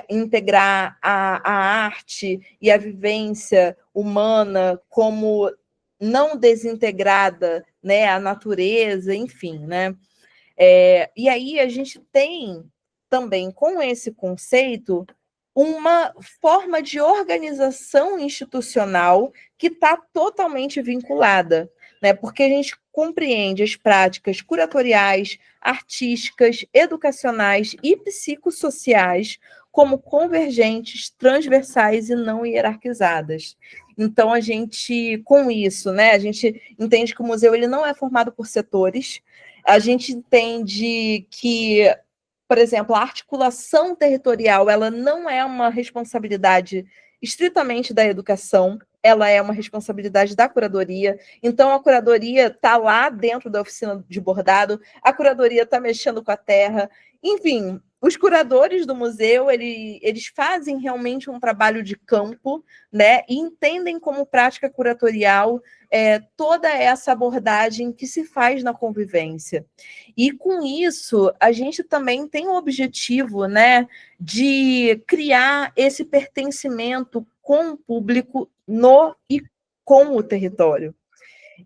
integrar a arte e a vivência humana como não desintegrada, né, a natureza, enfim, né? E aí a gente tem também, com esse conceito, uma forma de organização institucional que está totalmente vinculada, né? Porque a gente compreende as práticas curatoriais, artísticas, educacionais e psicossociais como convergentes, transversais e não hierarquizadas. Então, a gente, com isso, né, a gente entende que o museu ele não é formado por setores, a gente entende que, por exemplo, a articulação territorial, ela não é uma responsabilidade estritamente da educação, ela é uma responsabilidade da curadoria. Então, a curadoria está lá dentro da oficina de bordado, a curadoria está mexendo com a terra. Enfim, os curadores do museu, eles fazem realmente um trabalho de campo, né, e entendem como prática curatorial toda essa abordagem que se faz na convivência. E com isso, a gente também tem o objetivo, né, de criar esse pertencimento com o público no e com o território.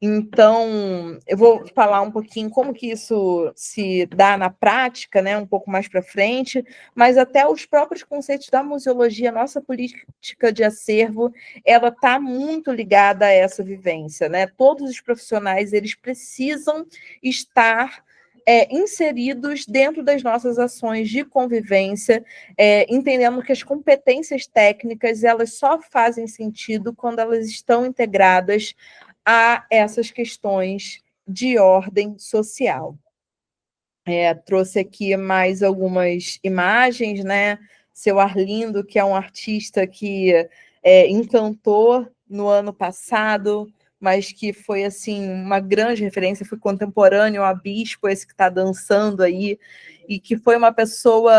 Então, eu vou falar um pouquinho como que isso se dá na prática, né, um pouco mais para frente, mas até os próprios conceitos da museologia, nossa política de acervo, ela está muito ligada a essa vivência, né? Todos os profissionais, eles precisam estar inseridos dentro das nossas ações de convivência, entendendo que as competências técnicas, elas só fazem sentido quando elas estão integradas a essas questões de ordem social. Trouxe aqui mais algumas imagens, né? Seu Arlindo, que é um artista que encantou no ano passado, mas que foi assim uma grande referência, foi contemporâneo ao Bispo, esse que está dançando aí, e que foi uma pessoa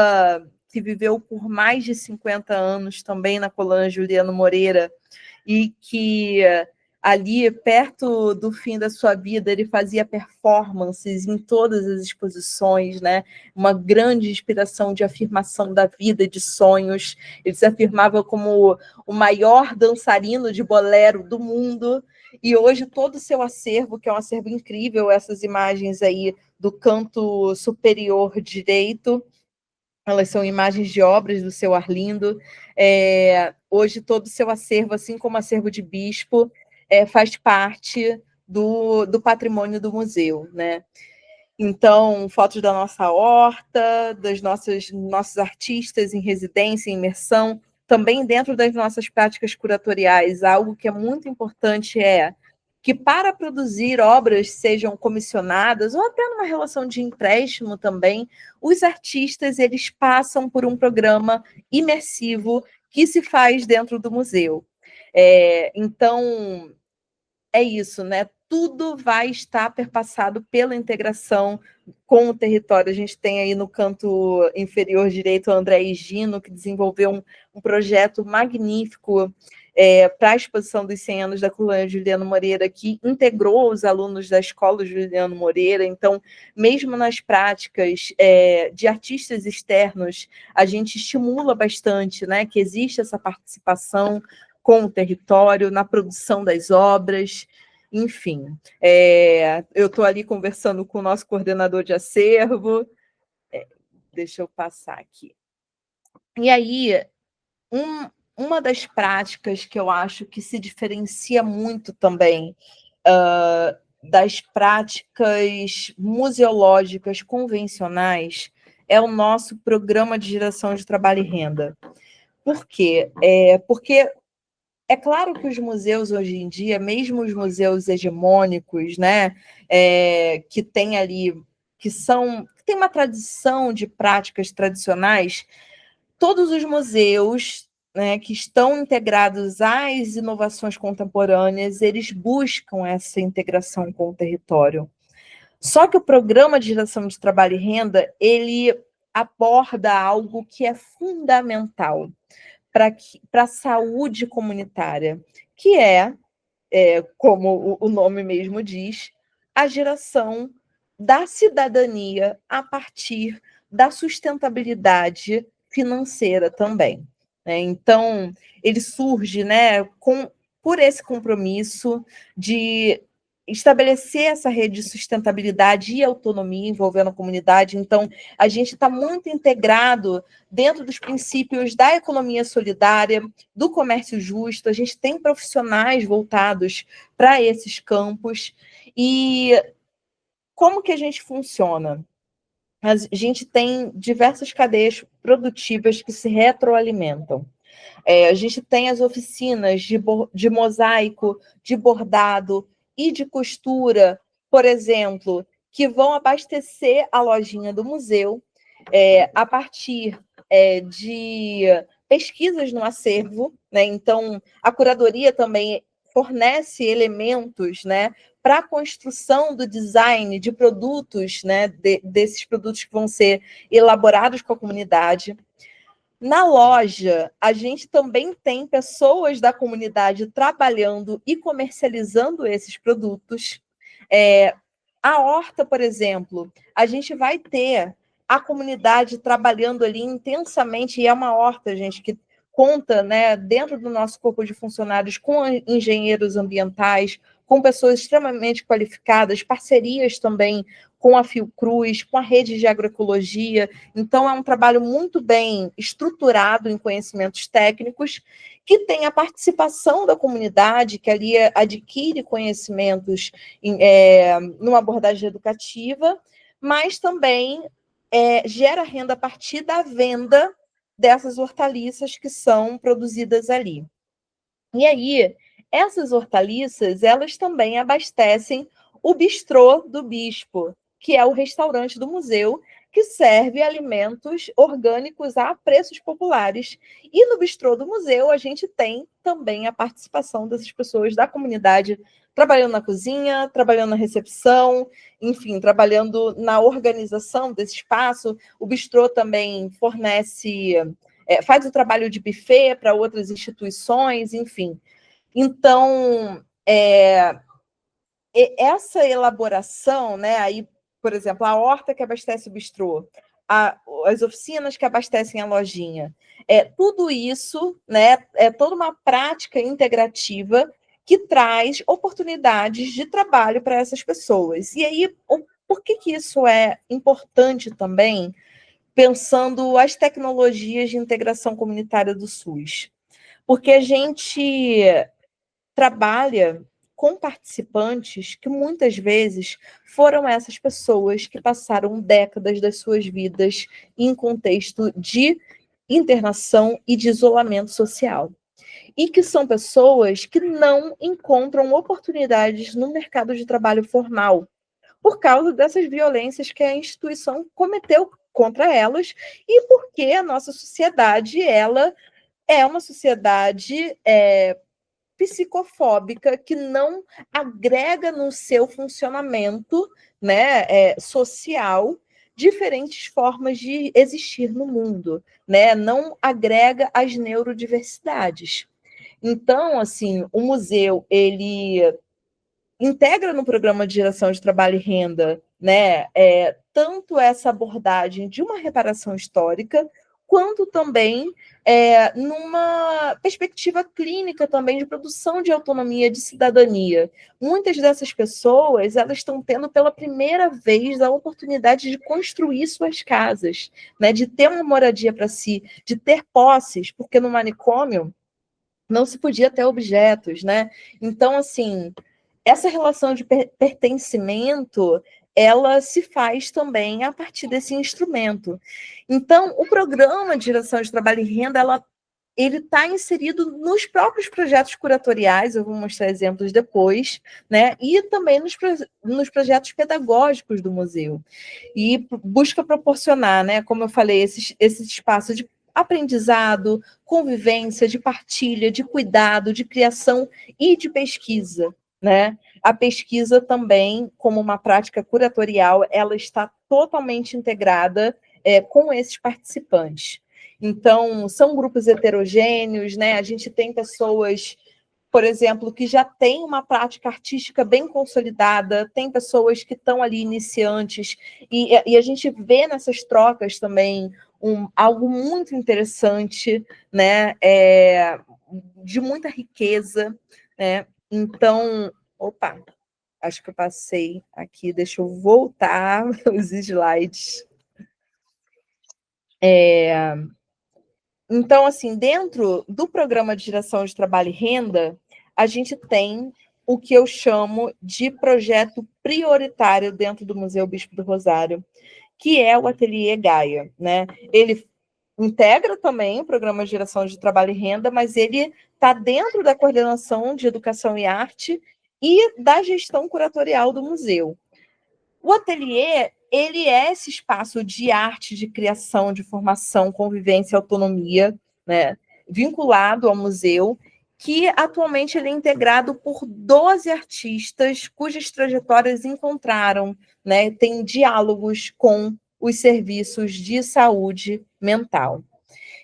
que viveu por mais de 50 anos também na Colônia Juliano Moreira, e que ali, perto do fim da sua vida, ele fazia performances em todas as exposições, né? Uma grande inspiração de afirmação da vida, de sonhos. Ele se afirmava como o maior dançarino de bolero do mundo, e hoje todo o seu acervo, que é um acervo incrível, essas imagens aí do canto superior direito, elas são imagens de obras do seu Arlindo. Hoje todo o seu acervo, assim como o acervo de Bispo, faz parte do patrimônio do museu, né? Então, fotos da nossa horta, dos nossos artistas em residência, em imersão, também dentro das nossas práticas curatoriais, algo que é muito importante é que para produzir obras sejam comissionadas, ou até numa relação de empréstimo também, os artistas eles passam por um programa imersivo que se faz dentro do museu. Então, é isso, né? Tudo vai estar perpassado pela integração com o território. A gente tem aí no canto inferior direito o André Higino, que desenvolveu um projeto magnífico para a exposição dos 100 anos da Colônia Juliano Moreira, que integrou os alunos da Escola Juliano Moreira. Então, mesmo nas práticas de artistas externos, a gente estimula bastante, né, que existe essa participação com o território, na produção das obras, enfim. Eu estou ali conversando com o nosso coordenador de acervo. Deixa eu passar aqui. E aí, uma das práticas que eu acho que se diferencia muito também das práticas museológicas convencionais é o nosso programa de geração de trabalho e renda. Por quê? Porque é claro que os museus hoje em dia, mesmo os museus hegemônicos, né, que tem ali, que tem uma tradição de práticas tradicionais, todos os museus, né, que estão integrados às inovações contemporâneas, eles buscam essa integração com o território. Só que o programa de geração de trabalho e renda, ele aborda algo que é fundamental para a saúde comunitária, que como o nome mesmo diz, a geração da cidadania a partir da sustentabilidade financeira também. Então, ele surge, né, por esse compromisso de estabelecer essa rede de sustentabilidade e autonomia envolvendo a comunidade. Então, a gente está muito integrado dentro dos princípios da economia solidária, do comércio justo. A gente tem profissionais voltados para esses campos. E como que a gente funciona? A gente tem diversas cadeias produtivas que se retroalimentam. A gente tem as oficinas de mosaico, de bordado e de costura, por exemplo, que vão abastecer a lojinha do museu a partir de pesquisas no acervo, né? Então, a curadoria também fornece elementos, né, para a construção do design de produtos, né, desses produtos que vão ser elaborados com a comunidade. Na loja, a gente também tem pessoas da comunidade trabalhando e comercializando esses produtos. A horta, por exemplo, a gente vai ter a comunidade trabalhando ali intensamente, e é uma horta, gente, que conta, né, dentro do nosso corpo de funcionários com engenheiros ambientais, com pessoas extremamente qualificadas, parcerias também com a Fiocruz, com a rede de agroecologia. Então, é um trabalho muito bem estruturado em conhecimentos técnicos, que tem a participação da comunidade, que ali adquire conhecimentos numa abordagem educativa, mas também gera renda a partir da venda dessas hortaliças que são produzidas ali. E aí, essas hortaliças, elas também abastecem o bistrô do Bispo, que é o restaurante do museu, que serve alimentos orgânicos a preços populares. E no bistrô do museu, a gente tem também a participação dessas pessoas da comunidade, trabalhando na cozinha, trabalhando na recepção, enfim, trabalhando na organização desse espaço. O bistrô também fornece, faz o trabalho de buffet para outras instituições, enfim. Então, essa elaboração, né, aí, por exemplo, a horta que abastece o bistrô, as oficinas que abastecem a lojinha, tudo isso, né, é toda uma prática integrativa que traz oportunidades de trabalho para essas pessoas. E aí, por que isso é importante também, pensando as tecnologias de integração comunitária do SUS? Porque a gente trabalha com participantes que muitas vezes foram essas pessoas que passaram décadas das suas vidas em contexto de internação e de isolamento social. E que são pessoas que não encontram oportunidades no mercado de trabalho formal, por causa dessas violências que a instituição cometeu contra elas e porque a nossa sociedade, ela é uma sociedade psicofóbica que não agrega no seu funcionamento, né, social, diferentes formas de existir no mundo, né? Não agrega as neurodiversidades. Então, assim, o museu, ele integra no programa de geração de trabalho e renda, né, tanto essa abordagem de uma reparação histórica, quanto também numa perspectiva clínica também de produção de autonomia, de cidadania. Muitas dessas pessoas, elas estão tendo pela primeira vez a oportunidade de construir suas casas, né, de ter uma moradia para si, de ter posses, porque no manicômio não se podia ter objetos, né? Então, assim, essa relação de pertencimento, ela se faz também a partir desse instrumento. Então, o programa de geração de trabalho e renda, ele está inserido nos próprios projetos curatoriais, eu vou mostrar exemplos depois, né? E também nos projetos pedagógicos do museu. E busca proporcionar, né, como eu falei, esse espaço de aprendizado, convivência, de partilha, de cuidado, de criação e de pesquisa, né? A pesquisa também, como uma prática curatorial, ela está totalmente integrada com esses participantes. Então, são grupos heterogêneos, né? A gente tem pessoas, por exemplo, que já têm uma prática artística bem consolidada, tem pessoas que estão ali iniciantes, e a gente vê nessas trocas também algo muito interessante, né? De muita riqueza, né? Então, opa, acho que eu passei aqui, deixa eu voltar os slides. Então, assim, dentro do programa de geração de trabalho e renda, a gente tem o que eu chamo de projeto prioritário dentro do Museu Bispo do Rosário, que é o Ateliê Gaia, né? Ele integra também o programa de geração de trabalho e renda, mas ele está dentro da coordenação de educação e arte e da gestão curatorial do museu. O ateliê, ele é esse espaço de arte, de criação, de formação, convivência e autonomia, né, vinculado ao museu, que atualmente ele é integrado por 12 artistas cujas trajetórias encontraram, né, tem diálogos com os serviços de saúde mental.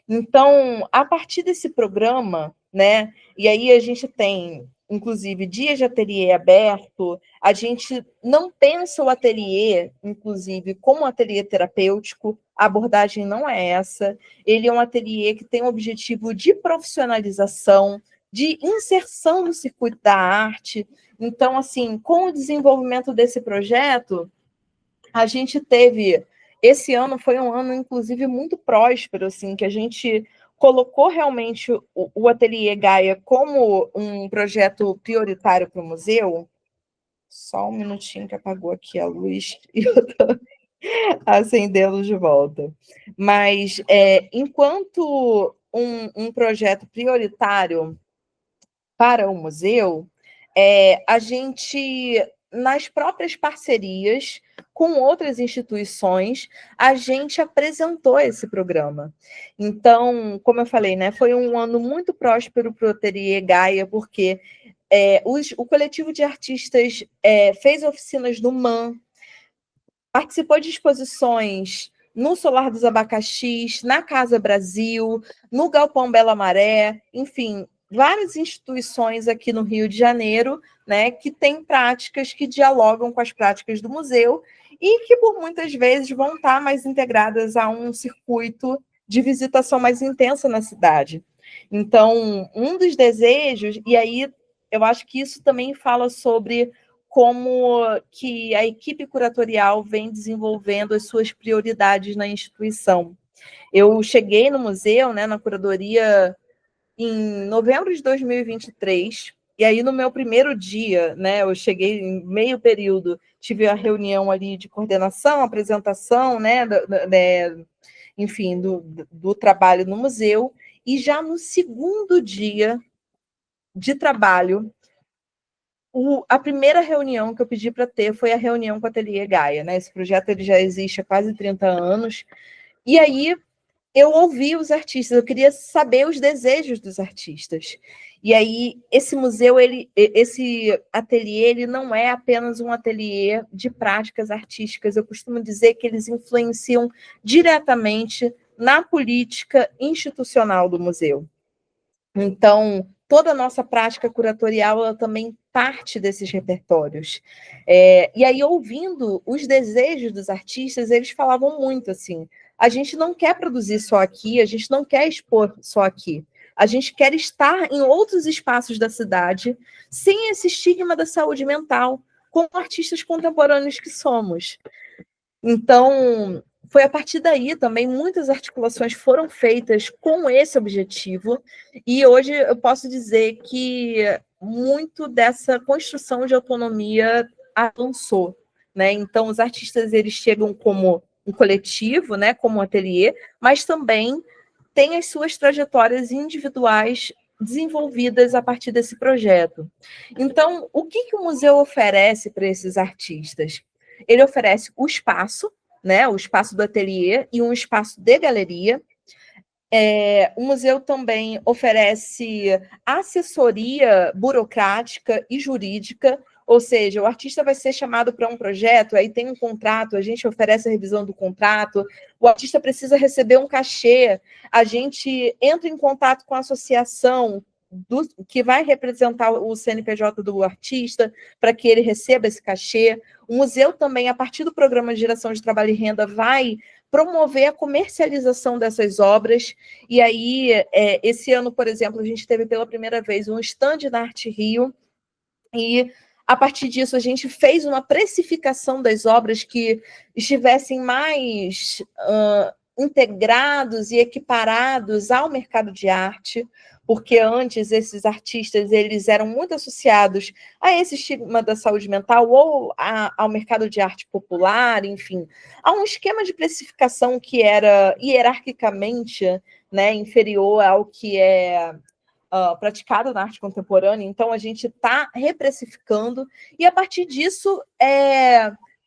Então, a partir desse programa, né, e aí a gente tem, inclusive, dias de ateliê aberto, a gente não pensa o ateliê, inclusive, como um ateliê terapêutico, a abordagem não é essa, ele é um ateliê que tem o objetivo de profissionalização, de inserção no circuito da arte. Então, assim, com o desenvolvimento desse projeto, a gente teve... Esse ano foi um ano, inclusive, muito próspero, assim, que a gente colocou realmente o Ateliê Gaia como um projeto prioritário para o museu. Só um minutinho que apagou aqui a luz e eu estou acendê-lo de volta. Mas, enquanto um projeto prioritário para o museu, a gente, nas próprias parcerias com outras instituições, a gente apresentou esse programa. Então, como eu falei, né, foi um ano muito próspero para o Ateliê Gaia, porque o coletivo de artistas fez oficinas no MAM, participou de exposições no Solar dos Abacaxis, na Casa Brasil, no Galpão Bela Maré, enfim, várias instituições aqui no Rio de Janeiro, né, que têm práticas que dialogam com as práticas do museu e que, por muitas vezes, vão estar mais integradas a um circuito de visitação mais intensa na cidade. Então, um dos desejos, e aí eu acho que isso também fala sobre como que a equipe curatorial vem desenvolvendo as suas prioridades na instituição. Eu cheguei no museu, né, na curadoria, em novembro de 2023, e aí no meu primeiro dia, né, eu cheguei em meio período, tive a reunião ali de coordenação, apresentação, né, enfim, do trabalho no museu, e já no segundo dia de trabalho, a primeira reunião que eu pedi para ter foi a reunião com o Ateliê Gaia, né? Esse projeto ele já existe há quase 30 anos. E aí eu ouvi os artistas, eu queria saber os desejos dos artistas. E aí esse museu, esse ateliê, ele não é apenas um ateliê de práticas artísticas. Eu costumo dizer que eles influenciam diretamente na política institucional do museu. Então, toda a nossa prática curatorial ela também parte desses repertórios. E aí, ouvindo os desejos dos artistas, eles falavam muito assim: a gente não quer produzir só aqui, a gente não quer expor só aqui. A gente quer estar em outros espaços da cidade, sem esse estigma da saúde mental, como artistas contemporâneos que somos. Então, foi a partir daí também muitas articulações foram feitas com esse objetivo, e hoje eu posso dizer que muito dessa construção de autonomia avançou, né? Então, os artistas eles chegam como um coletivo, né, como um ateliê, mas também têm as suas trajetórias individuais desenvolvidas a partir desse projeto. Então, o que o museu oferece para esses artistas? Ele oferece o espaço, né, o espaço do ateliê e um espaço de galeria. O museu também oferece assessoria burocrática e jurídica, ou seja, o artista vai ser chamado para um projeto, aí tem um contrato, a gente oferece a revisão do contrato, o artista precisa receber um cachê, a gente entra em contato com a associação que vai representar o CNPJ do artista para que ele receba esse cachê. O museu também, a partir do programa de geração de trabalho e renda, vai promover a comercialização dessas obras. E aí, esse ano, por exemplo, a gente teve pela primeira vez um stand na Arte Rio, e a partir disso a gente fez uma precificação das obras que estivessem mais integrados e equiparados ao mercado de arte, porque antes esses artistas eles eram muito associados a esse estigma da saúde mental ou ao mercado de arte popular, enfim, a um esquema de precificação que era hierarquicamente, né, inferior ao que é praticado na arte contemporânea. Então a gente está reprecificando e a partir disso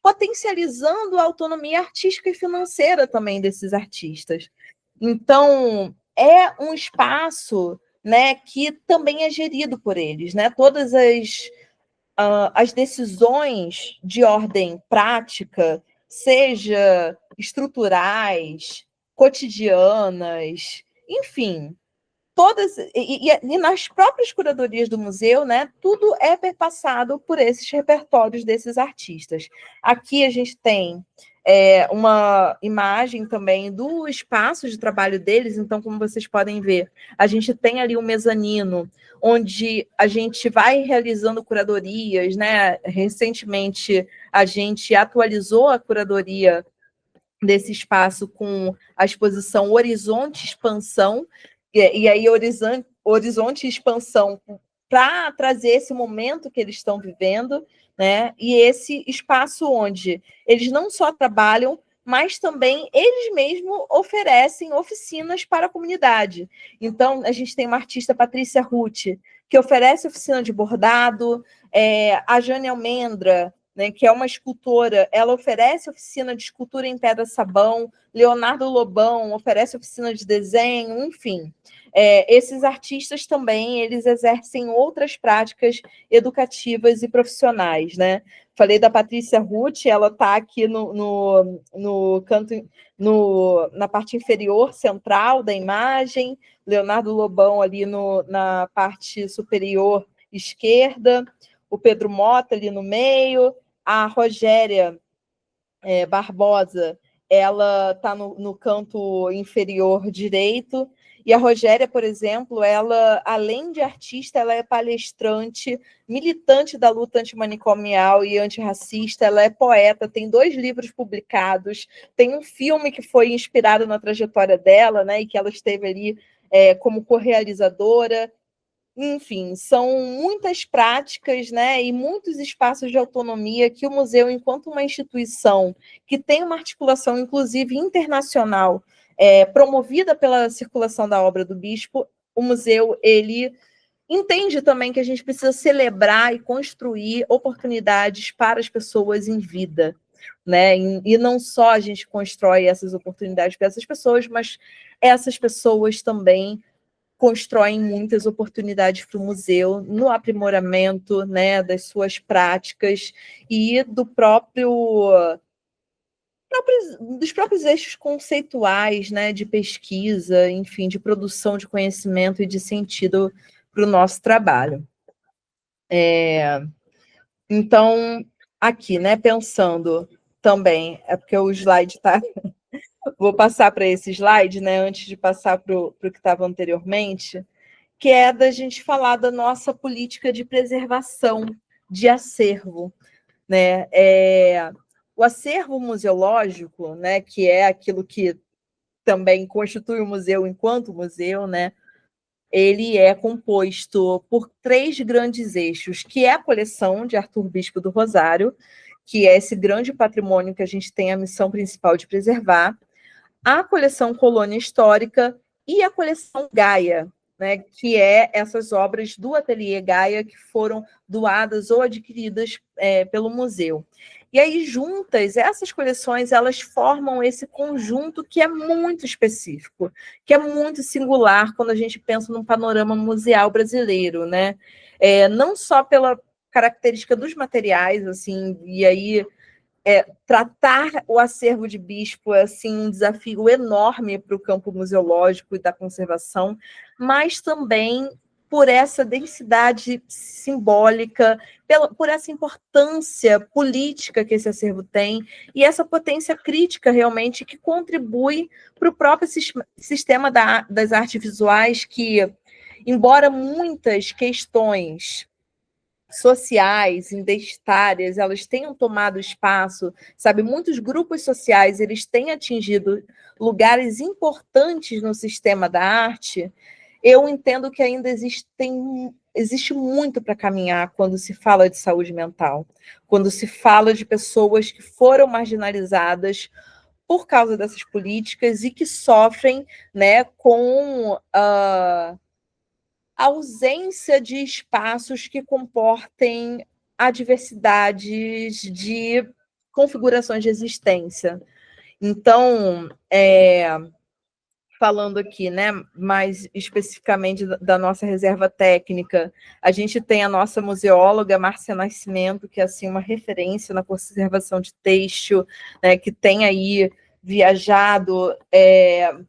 potencializando a autonomia artística e financeira também desses artistas. Então é um espaço, né, que também é gerido por eles, né? Todas as decisões de ordem prática, seja estruturais, cotidianas, enfim, todas, e nas próprias curadorias do museu, né, tudo é perpassado por esses repertórios desses artistas. Aqui a gente tem uma imagem também do espaço de trabalho deles. Então, como vocês podem ver, a gente tem ali um mezanino, onde a gente vai realizando curadorias, né? Recentemente, a gente atualizou a curadoria desse espaço com a exposição Horizonte Expansão, e aí Horizonte Expansão para trazer esse momento que eles estão vivendo, né? E esse espaço onde eles não só trabalham, mas também eles mesmos oferecem oficinas para a comunidade. Então, a gente tem uma artista, Patrícia Ruth, que oferece oficina de bordado, a Jane Almendra, né, que é uma escultora, ela oferece oficina de escultura em pedra-sabão, Leonardo Lobão oferece oficina de desenho, enfim. Esses artistas também, eles exercem outras práticas educativas e profissionais, né? Falei da Patrícia Ruth, ela está aqui no canto, na parte inferior central da imagem, Leonardo Lobão ali na parte superior esquerda, o Pedro Mota ali no meio, a Rogéria Barbosa, ela está no canto inferior direito, e a Rogéria, por exemplo, ela, além de artista, ela é palestrante, militante da luta antimanicomial e antirracista, ela é poeta, tem 2 livros publicados, tem um filme que foi inspirado na trajetória dela, né, e que ela esteve ali como correalizadora. Enfim, são muitas práticas, né, e muitos espaços de autonomia que o museu, enquanto uma instituição que tem uma articulação, inclusive internacional, promovida pela circulação da obra do bispo, o museu ele entende também que a gente precisa celebrar e construir oportunidades para as pessoas em vida, né? E não só a gente constrói essas oportunidades para essas pessoas, mas essas pessoas também constroem muitas oportunidades para o museu no aprimoramento, né, das suas práticas e dos próprios eixos conceituais, né, de pesquisa, enfim, de produção de conhecimento e de sentido para o nosso trabalho. Então, aqui, né, pensando também, porque o slide está... Vou passar para esse slide, né, antes de passar para o que estava anteriormente, que é da gente falar da nossa política de preservação de acervo, né? O acervo museológico, né, que é aquilo que também constitui o museu enquanto museu, né? Ele é composto por 3 grandes eixos, que é a coleção de Arthur Bispo do Rosário, que é esse grande patrimônio que a gente tem a missão principal de preservar, a coleção Colônia Histórica e a coleção Gaia, né, que é essas obras do Ateliê Gaia que foram doadas ou adquiridas pelo museu. E aí, juntas, essas coleções, elas formam esse conjunto que é muito específico, que é muito singular quando a gente pensa num panorama museal brasileiro, né? Não só pela característica dos materiais, assim, e aí tratar o acervo de Bispo é assim, um desafio enorme para o campo museológico e da conservação, mas também por essa densidade simbólica, por essa importância política que esse acervo tem, e essa potência crítica realmente que contribui para o próprio sistema das artes visuais, que, embora muitas questões sociais, identitárias, elas tenham tomado espaço, sabe? Muitos grupos sociais, eles têm atingido lugares importantes no sistema da arte. Eu entendo que ainda existe muito para caminhar quando se fala de saúde mental, quando se fala de pessoas que foram marginalizadas por causa dessas políticas e que sofrem, né, com ausência de espaços que comportem a diversidade de configurações de existência. Então, falando aqui, né, mais especificamente da nossa reserva técnica, a gente tem a nossa museóloga Márcia Nascimento, que é assim uma referência na conservação de texto, né, que tem aí viajado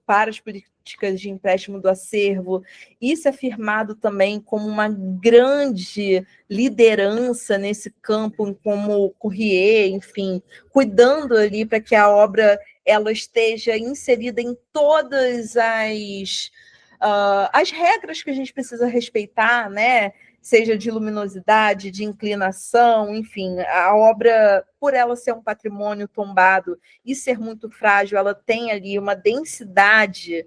para as políticas de empréstimo do acervo, e se afirmado também como uma grande liderança nesse campo, como courrier, enfim, cuidando ali para que a obra ela esteja inserida em todas as regras que a gente precisa respeitar, né? Seja de luminosidade, de inclinação, enfim, a obra, por ela ser um patrimônio tombado e ser muito frágil, ela tem ali uma densidade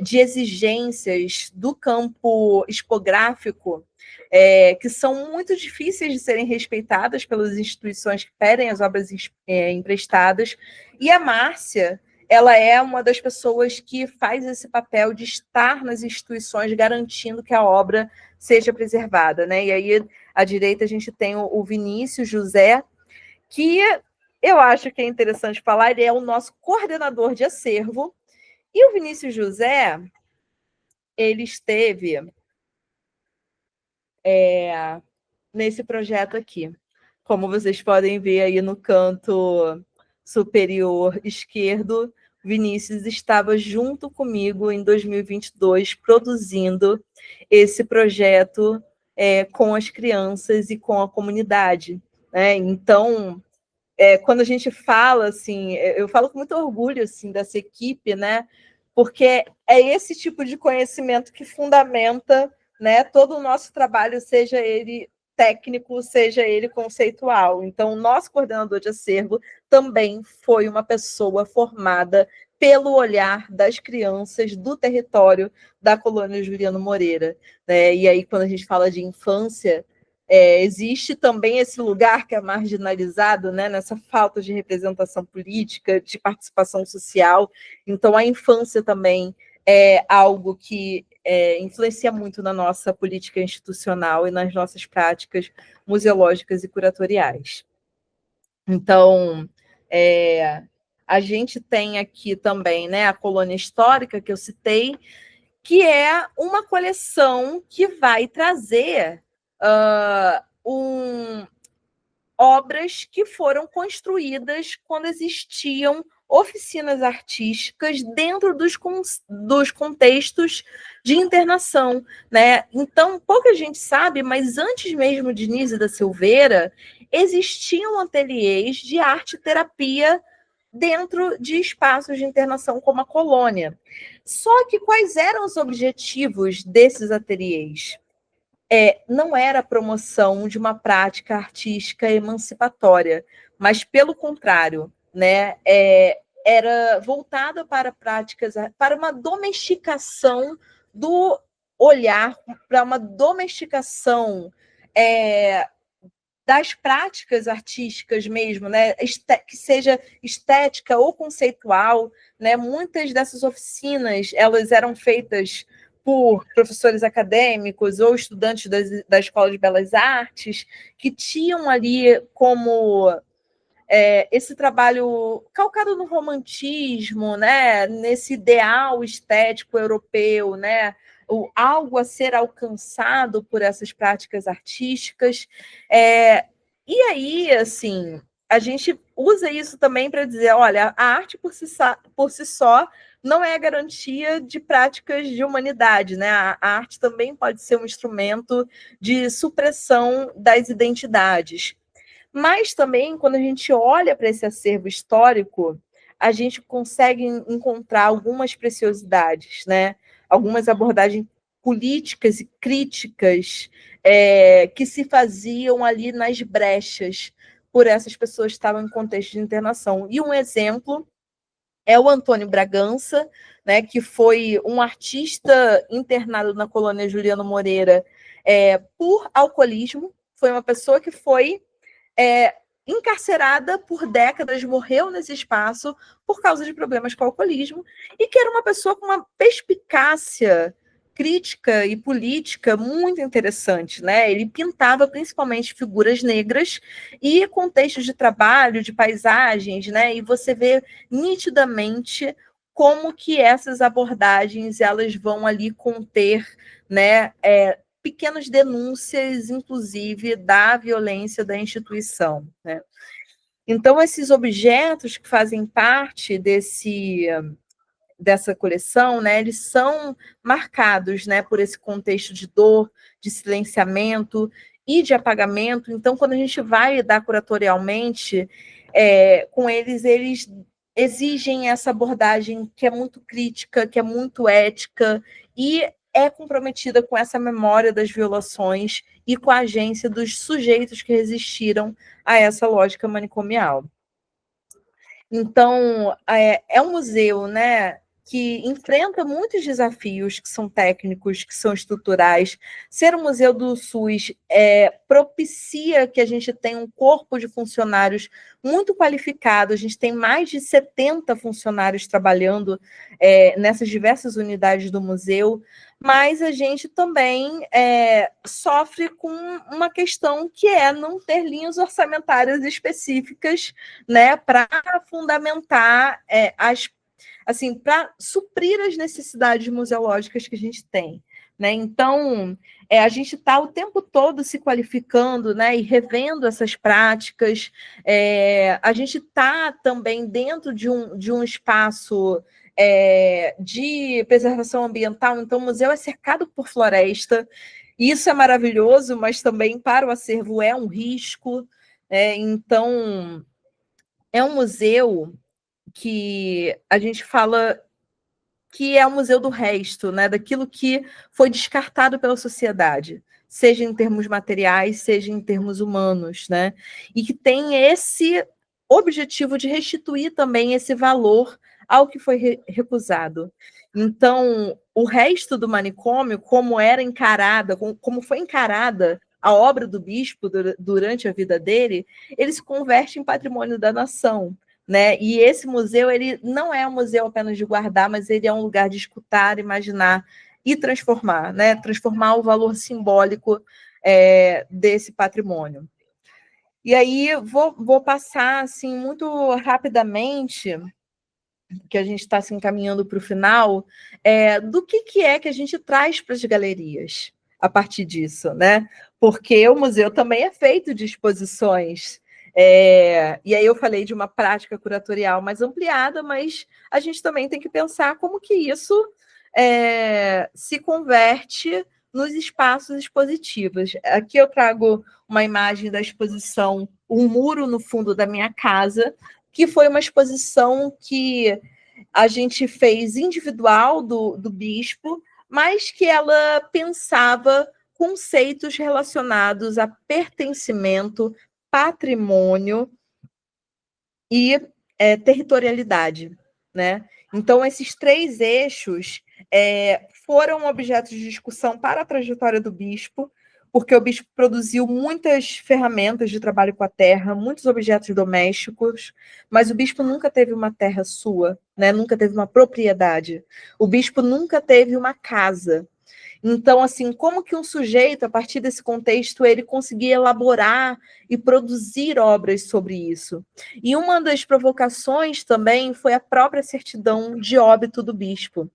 de exigências do campo expográfico que são muito difíceis de serem respeitadas pelas instituições que pedem as obras emprestadas. E a Márcia, ela é uma das pessoas que faz esse papel de estar nas instituições garantindo que a obra seja preservada, né? E aí, à direita, a gente tem o Vinícius José, que eu acho que é interessante falar, ele é o nosso coordenador de acervo, e o Vinícius José, ele esteve nesse projeto aqui. Como vocês podem ver aí no canto superior esquerdo, Vinícius estava junto comigo em 2022 produzindo esse projeto com as crianças e com a comunidade, né? Então, quando a gente fala assim, eu falo com muito orgulho assim dessa equipe, né? Porque é esse tipo de conhecimento que fundamenta, né, todo o nosso trabalho, seja ele técnico, seja ele conceitual. Então, o nosso coordenador de acervo também foi uma pessoa formada pelo olhar das crianças do território da colônia Juliano Moreira, né? E aí, quando a gente fala de infância, existe também esse lugar que é marginalizado, né, nessa falta de representação política, de participação social. Então, a infância também é algo que influencia muito na nossa política institucional e nas nossas práticas museológicas e curatoriais. Então, a gente tem aqui também, né, a colônia histórica, que eu citei, que é uma coleção que vai trazer obras que foram construídas quando existiam oficinas artísticas dentro dos contextos de internação, né? Então, pouca gente sabe, mas antes mesmo de Nise da Silveira, existiam ateliês de arte-terapia dentro de espaços de internação como a colônia. Só que quais eram os objetivos desses ateliês? Não era a promoção de uma prática artística emancipatória, mas, pelo contrário, né, era voltada para práticas, para uma domesticação do olhar, para uma domesticação das práticas artísticas mesmo, né, que seja estética ou conceitual, né? Muitas dessas oficinas elas eram feitas por professores acadêmicos ou estudantes da Escola de Belas Artes, que tinham ali como esse trabalho calcado no romantismo, né? Nesse ideal estético europeu, né? Algo a ser alcançado por essas práticas artísticas. E aí, assim, a gente usa isso também para dizer, olha, a arte por si só não é a garantia de práticas de humanidade, né? A arte também pode ser um instrumento de supressão das identidades. Mas também, quando a gente olha para esse acervo histórico, a gente consegue encontrar algumas preciosidades, né? Algumas abordagens políticas e críticas que se faziam ali nas brechas por essas pessoas que estavam em contexto de internação. E um exemplo é o Antônio Bragança, né, que foi um artista internado na colônia Juliano Moreira por alcoolismo. Foi uma pessoa que foi encarcerada por décadas, morreu nesse espaço por causa de problemas com o alcoolismo, e que era uma pessoa com uma perspicácia crítica e política muito interessante, né? Ele pintava principalmente figuras negras e contextos de trabalho, de paisagens, né? E você vê nitidamente como que essas abordagens elas vão ali conter, né? Pequenas denúncias, inclusive, da violência da instituição, né? Então, esses objetos que fazem parte dessa coleção, né, eles são marcados, né, por esse contexto de dor, de silenciamento e de apagamento. Então, quando a gente vai lidar curatorialmente com eles exigem essa abordagem que é muito crítica, que é muito ética e é comprometida com essa memória das violações e com a agência dos sujeitos que resistiram a essa lógica manicomial. Então, é um museu, né, que enfrenta muitos desafios que são técnicos, que são estruturais. Ser um museu do SUS propicia que a gente tenha um corpo de funcionários muito qualificado. A gente tem mais de 70 funcionários trabalhando nessas diversas unidades do museu, mas a gente também sofre com uma questão que é não ter linhas orçamentárias específicas, né, para fundamentar assim, para suprir as necessidades museológicas que a gente tem, né? Então, a gente está o tempo todo se qualificando, né, e revendo essas práticas. A gente está também dentro de um espaço de preservação ambiental, então o museu é cercado por floresta. Isso é maravilhoso, mas também para o acervo é um risco. Então, é um museu que a gente fala que é o museu do resto, né? Daquilo que foi descartado pela sociedade, seja em termos materiais, seja em termos humanos, né? E que tem esse objetivo de restituir também esse valor ao que foi recusado. Então, o resto do manicômio, como era encarada, como foi encarada a obra do bispo durante a vida dele, ele se converte em patrimônio da nação, né? E esse museu, ele não é um museu apenas de guardar, mas ele é um lugar de escutar, imaginar e transformar, né? Transformar o valor simbólico desse patrimônio. E aí, vou passar, assim, muito rapidamente, que a gente está se encaminhando para o final, do que é que a gente traz para as galerias a partir disso, né? Porque o museu também é feito de exposições. E aí eu falei de uma prática curatorial mais ampliada, mas a gente também tem que pensar como que isso se converte nos espaços expositivos. Aqui eu trago uma imagem da exposição Um Muro no Fundo da Minha Casa, que foi uma exposição que a gente fez individual do bispo, mas que ela pensava conceitos relacionados a pertencimento, patrimônio e territorialidade, né? Então, esses 3 eixos foram objetos de discussão para a trajetória do bispo, porque o bispo produziu muitas ferramentas de trabalho com a terra, muitos objetos domésticos, mas o bispo nunca teve uma terra sua, né? Nunca teve uma propriedade. O bispo nunca teve uma casa. Então, assim, como que um sujeito, a partir desse contexto, ele conseguia elaborar e produzir obras sobre isso? E uma das provocações também foi a própria certidão de óbito do bispo.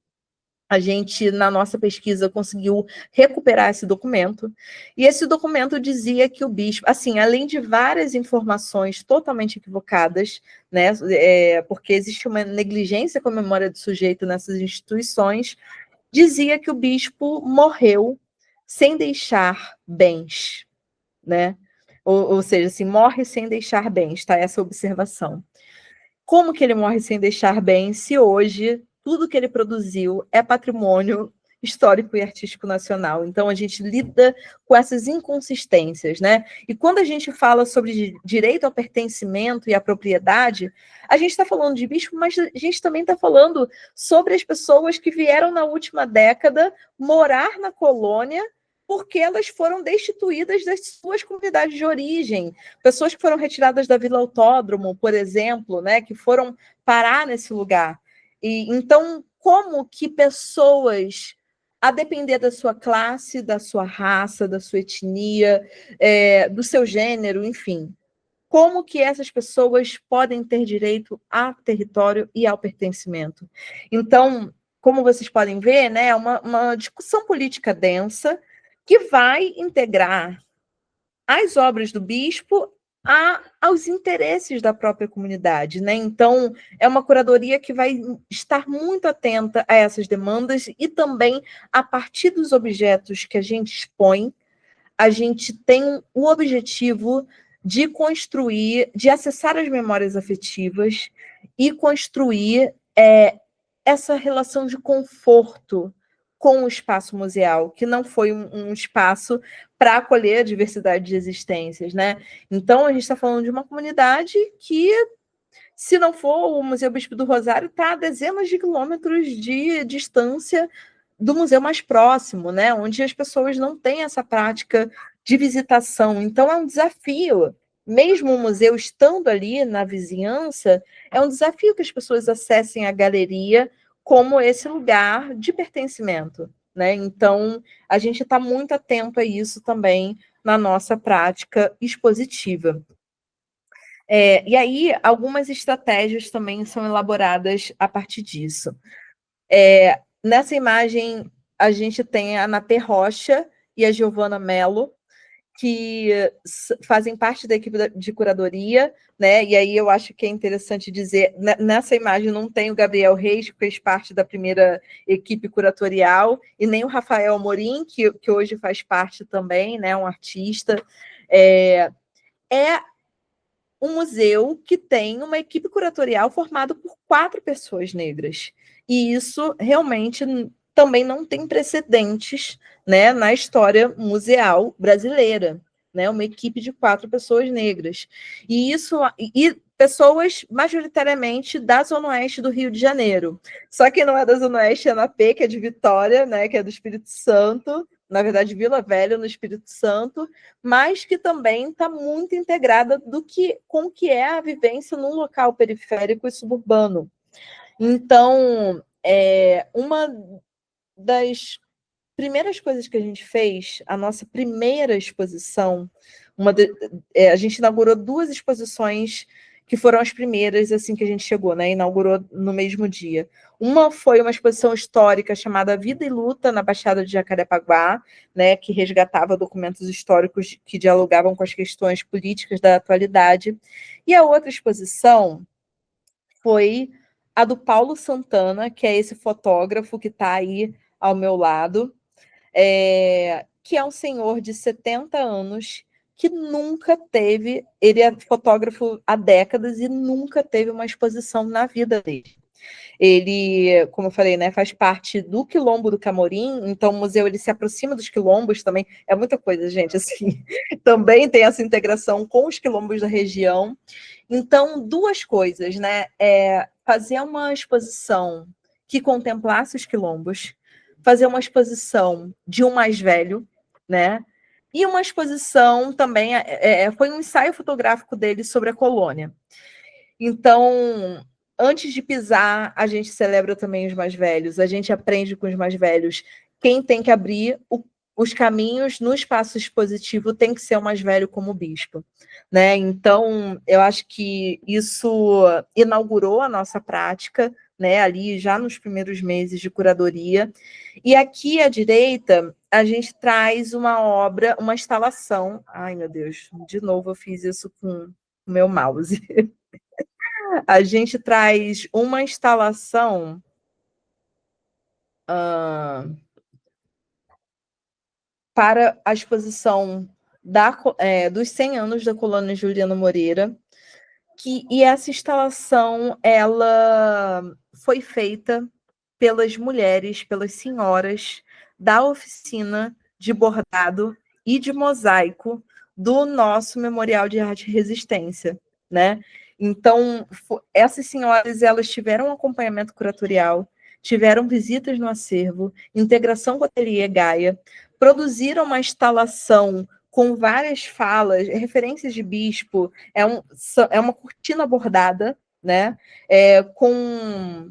A gente, na nossa pesquisa, conseguiu recuperar esse documento, e esse documento dizia que o bispo, assim, além de várias informações totalmente equivocadas, né, porque existe uma negligência com a memória do sujeito nessas instituições, dizia que o bispo morreu sem deixar bens, né? Ou seja, assim, morre sem deixar bens, tá? Essa observação. Como que ele morre sem deixar bens se hoje tudo que ele produziu é patrimônio histórico e artístico nacional? Então, a gente lida com essas inconsistências, né? E quando a gente fala sobre direito ao pertencimento e à propriedade, a gente está falando de bispo, mas a gente também está falando sobre as pessoas que vieram na última década morar na colônia porque elas foram destituídas das suas comunidades de origem. Pessoas que foram retiradas da Vila Autódromo, por exemplo, né, que foram parar nesse lugar. E então, como que pessoas, a depender da sua classe, da sua raça, da sua etnia, do seu gênero, enfim, como que essas pessoas podem ter direito a território e ao pertencimento? Então, como vocês podem ver, né, é uma discussão política densa que vai integrar as obras do bispo aos interesses da própria comunidade, né? Então, é uma curadoria que vai estar muito atenta a essas demandas e também, a partir dos objetos que a gente expõe, a gente tem o objetivo de construir, de acessar as memórias afetivas e construir essa relação de conforto com o espaço museal, que não foi um espaço para acolher a diversidade de existências, né? Então, a gente está falando de uma comunidade que, se não for o Museu Bispo do Rosário, está a dezenas de quilômetros de distância do museu mais próximo, né? Onde as pessoas não têm essa prática de visitação. Então, é um desafio. Mesmo o museu estando ali na vizinhança, é um desafio que as pessoas acessem a galeria como esse lugar de pertencimento, né? Então, a gente está muito atento a isso também na nossa prática expositiva. E aí, algumas estratégias também são elaboradas a partir disso. Nessa imagem, a gente tem a Natê Rocha e a Giovana Mello, que fazem parte da equipe de curadoria, né? E aí eu acho que é interessante dizer, nessa imagem não tem o Gabriel Reis, que fez parte da primeira equipe curatorial, e nem o Rafael Amorim, que hoje faz parte também, né? Um artista. É um museu que tem uma equipe curatorial formada por 4 pessoas negras. E isso realmente também não tem precedentes, né, na história museal brasileira, né, uma equipe de 4 pessoas negras. E isso e pessoas majoritariamente da Zona Oeste do Rio de Janeiro. Só que não é da Zona Oeste, é na P, que é de Vitória, né, que é do Espírito Santo, na verdade Vila Velha, no Espírito Santo, mas que também está muito integrada com o que é a vivência num local periférico e suburbano. Então, uma das primeiras coisas que a gente fez, a nossa primeira exposição, a gente inaugurou 2 exposições que foram as primeiras assim que a gente chegou, né? Inaugurou no mesmo dia. Uma foi uma exposição histórica chamada Vida e Luta na Baixada de Jacarepaguá, né, que resgatava documentos históricos que dialogavam com as questões políticas da atualidade. E a outra exposição foi a do Paulo Santana, que é esse fotógrafo que está aí ao meu lado, que é um senhor de 70 anos que nunca teve, ele é fotógrafo há décadas e nunca teve uma exposição na vida dele. Ele, como eu falei, né, faz parte do Quilombo do Camorim, então o museu ele se aproxima dos quilombos também, é muita coisa, gente, assim, também tem essa integração com os quilombos da região. Então, 2 coisas, né, fazer uma exposição que contemplasse os quilombos, fazer uma exposição de um mais velho, né, e uma exposição também, foi um ensaio fotográfico dele sobre a colônia. Então, antes de pisar, a gente celebra também os mais velhos, a gente aprende com os mais velhos. Quem tem que abrir os caminhos no espaço expositivo tem que ser o mais velho como bispo, né? Então, eu acho que isso inaugurou a nossa prática, né? Ali já nos primeiros meses de curadoria. E aqui à direita, a gente traz uma obra, uma instalação. Ai, meu Deus, de novo eu fiz isso com o meu mouse. A gente traz uma instalação para a exposição dos 100 anos da colônia Juliano Moreira, e essa instalação ela foi feita pelas mulheres, pelas senhoras da oficina de bordado e de mosaico do nosso Memorial de Arte e Resistência, né? Então, essas senhoras, elas tiveram um acompanhamento curatorial, tiveram visitas no acervo, integração com o Ateliê Gaia, produziram uma instalação com várias falas, referências de bispo, é uma cortina bordada, né? Com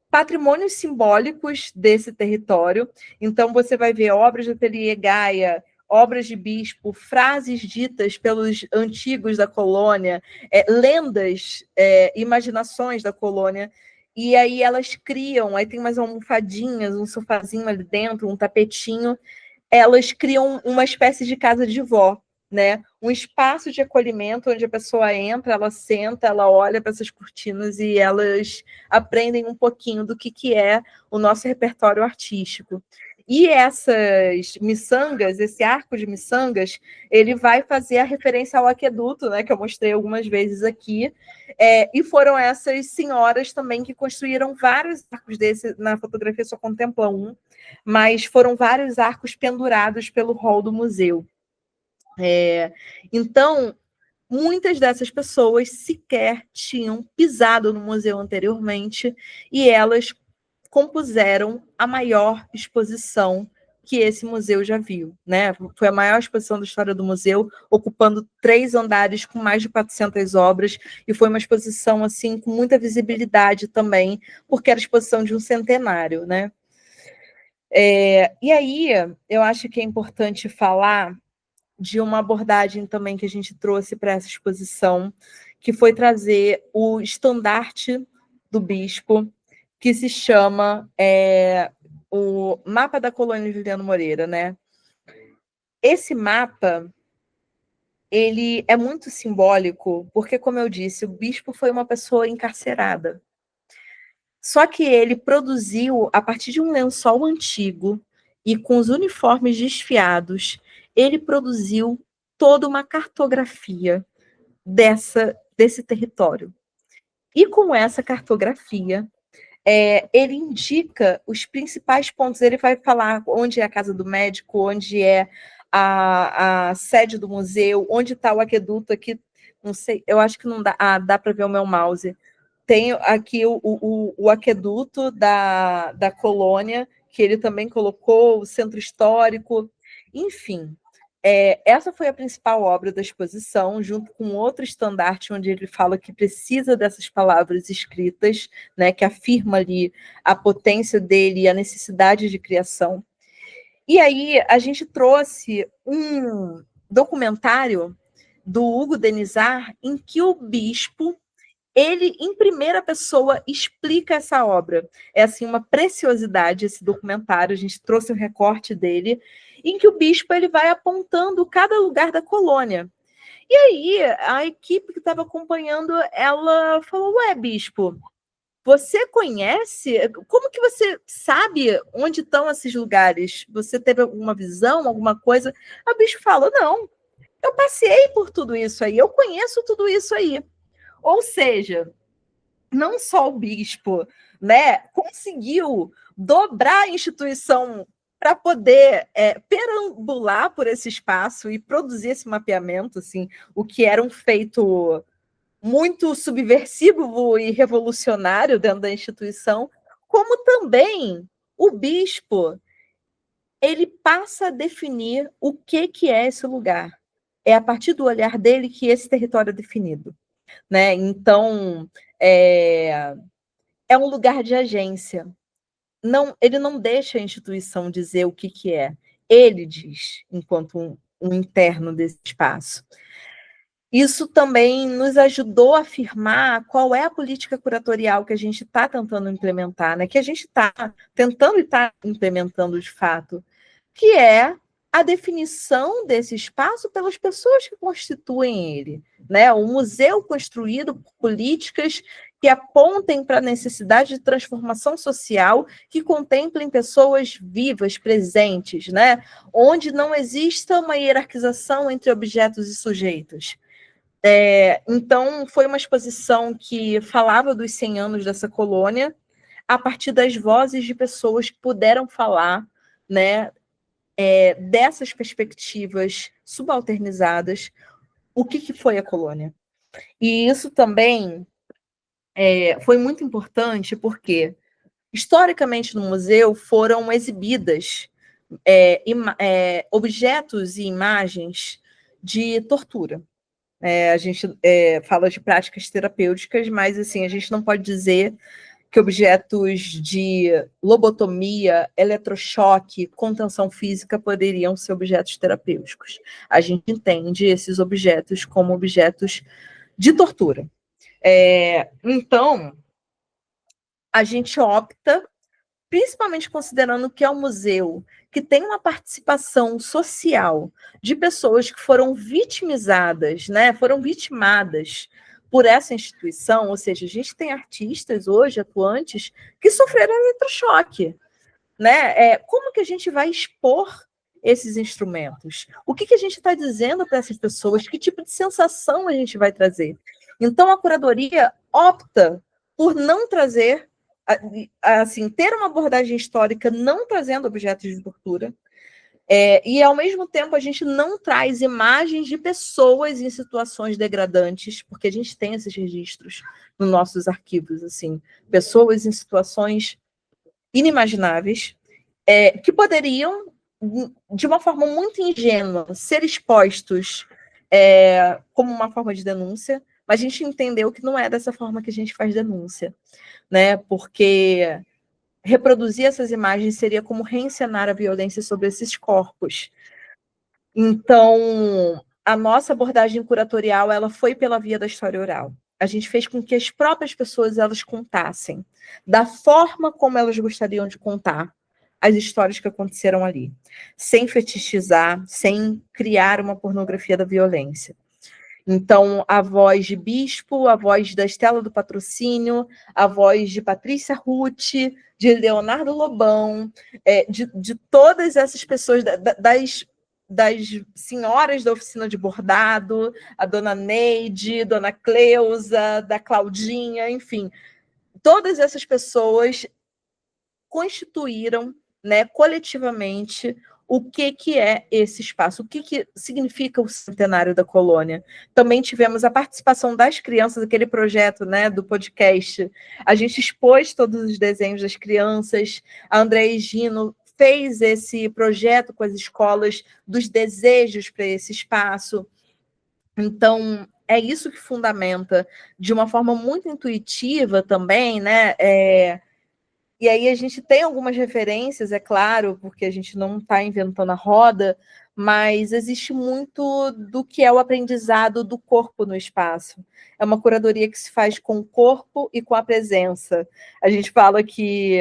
patrimônios simbólicos desse território. Então, você vai ver obras do Ateliê Gaia, obras de bispo, frases ditas pelos antigos da colônia, lendas, imaginações da colônia. E aí elas criam, aí tem umas almofadinhas, um sofazinho ali dentro, um tapetinho. Elas criam uma espécie de casa de vó, né? Um espaço de acolhimento onde a pessoa entra, ela senta, ela olha para essas cortinas e elas aprendem um pouquinho do que é o nosso repertório artístico. E essas miçangas, esse arco de miçangas, ele vai fazer a referência ao aqueduto, né, que eu mostrei algumas vezes aqui, e foram essas senhoras também que construíram vários arcos desses. Na fotografia só contempla um, mas foram vários arcos pendurados pelo hall do museu. Então, muitas dessas pessoas sequer tinham pisado no museu anteriormente e elas compuseram a maior exposição que esse museu já viu, né? Foi a maior exposição da história do museu, ocupando 3 andares com mais de 400 obras, e foi uma exposição assim com muita visibilidade também, porque era a exposição de um centenário, né? E aí, eu acho que é importante falar de uma abordagem também que a gente trouxe para essa exposição, que foi trazer o estandarte do bispo, que se chama o Mapa da Colônia Juliano Moreira, né? Esse mapa, ele é muito simbólico, porque, como eu disse, o bispo foi uma pessoa encarcerada. Só que ele produziu, a partir de um lençol antigo e com os uniformes desfiados, ele produziu toda uma cartografia desse território. E com essa cartografia, ele indica os principais pontos. Ele vai falar onde é a casa do médico, onde é a sede do museu, onde está o aqueduto aqui. Não sei, eu acho que não dá. Dá para ver o meu mouse. Tem aqui o aqueduto da colônia, que ele também colocou, o centro histórico, enfim. Essa foi a principal obra da exposição, junto com outro estandarte, onde ele fala que precisa dessas palavras escritas, né, que afirma ali a potência dele e a necessidade de criação. E aí a gente trouxe um documentário do Hugo Denizar, em que o bispo, ele, em primeira pessoa, explica essa obra. É, assim, uma preciosidade esse documentário, a gente trouxe um recorte dele, em que o bispo ele vai apontando cada lugar da colônia. E aí, a equipe que estava acompanhando, ela falou, ué, bispo, você conhece? Como que você sabe onde estão esses lugares? Você teve alguma visão, alguma coisa? O bispo falou, não, eu passei por tudo isso aí, eu conheço tudo isso aí. Ou seja, não só o bispo, né, conseguiu dobrar a instituição para poder perambular por esse espaço e produzir esse mapeamento, assim, o que era um feito muito subversivo e revolucionário dentro da instituição, como também o bispo, ele passa a definir o que é esse lugar. É a partir do olhar dele que esse território é definido, né? Então, é um lugar de agência. Não, ele não deixa a instituição dizer o que é. Ele diz, enquanto um interno desse espaço. Isso também nos ajudou a afirmar qual é a política curatorial que a gente está tentando implementar, né? Que a gente está tentando e está implementando de fato, que é a definição desse espaço pelas pessoas que constituem ele, né? O museu construído por políticas que apontem para a necessidade de transformação social, que contemplem pessoas vivas, presentes, né? Onde não exista uma hierarquização entre objetos e sujeitos. Então, foi uma exposição que falava dos 100 anos dessa colônia, a partir das vozes de pessoas que puderam falar, né, dessas perspectivas subalternizadas, o que foi a colônia. E isso também foi muito importante porque, historicamente, no museu foram exibidas objetos e imagens de tortura. A gente fala de práticas terapêuticas, mas assim, a gente não pode dizer que objetos de lobotomia, eletrochoque, contenção física poderiam ser objetos terapêuticos. A gente entende esses objetos como objetos de tortura. Então, a gente opta principalmente considerando que é um museu que tem uma participação social de pessoas que foram vitimizadas, né, foram vitimadas por essa instituição, ou seja, a gente tem artistas hoje atuantes que sofreram eletrochoque, né? Como que a gente vai expor esses instrumentos? O que a gente está dizendo para essas pessoas? Que tipo de sensação a gente vai trazer? Então, a curadoria opta por não trazer, assim, ter uma abordagem histórica não trazendo objetos de tortura, e, ao mesmo tempo, a gente não traz imagens de pessoas em situações degradantes, porque a gente tem esses registros nos nossos arquivos, assim, pessoas em situações inimagináveis, que poderiam, de uma forma muito ingênua, ser expostos como uma forma de denúncia, mas a gente entendeu que não é dessa forma que a gente faz denúncia, né? Porque reproduzir essas imagens seria como reencenar a violência sobre esses corpos. Então, a nossa abordagem curatorial, ela foi pela via da história oral. A gente fez com que as próprias pessoas elas contassem da forma como elas gostariam de contar as histórias que aconteceram ali, sem fetichizar, sem criar uma pornografia da violência. Então, a voz de Bispo, a voz da Estela do Patrocínio, a voz de Patrícia Ruth, de Leonardo Lobão, de todas essas pessoas, das senhoras da oficina de bordado, a dona Neide, dona Cleusa, da Claudinha, enfim, todas essas pessoas constituíram, né, coletivamente o que é esse espaço, o que significa o centenário da colônia. Também tivemos a participação das crianças, aquele projeto, né, do podcast. A gente expôs todos os desenhos das crianças, a Andréa Gino fez esse projeto com as escolas dos desejos para esse espaço. Então, é isso que fundamenta, de uma forma muito intuitiva também, né, e aí a gente tem algumas referências, é claro, porque a gente não está inventando a roda, mas existe muito do que é o aprendizado do corpo no espaço. É uma curadoria que se faz com o corpo e com a presença. A gente fala que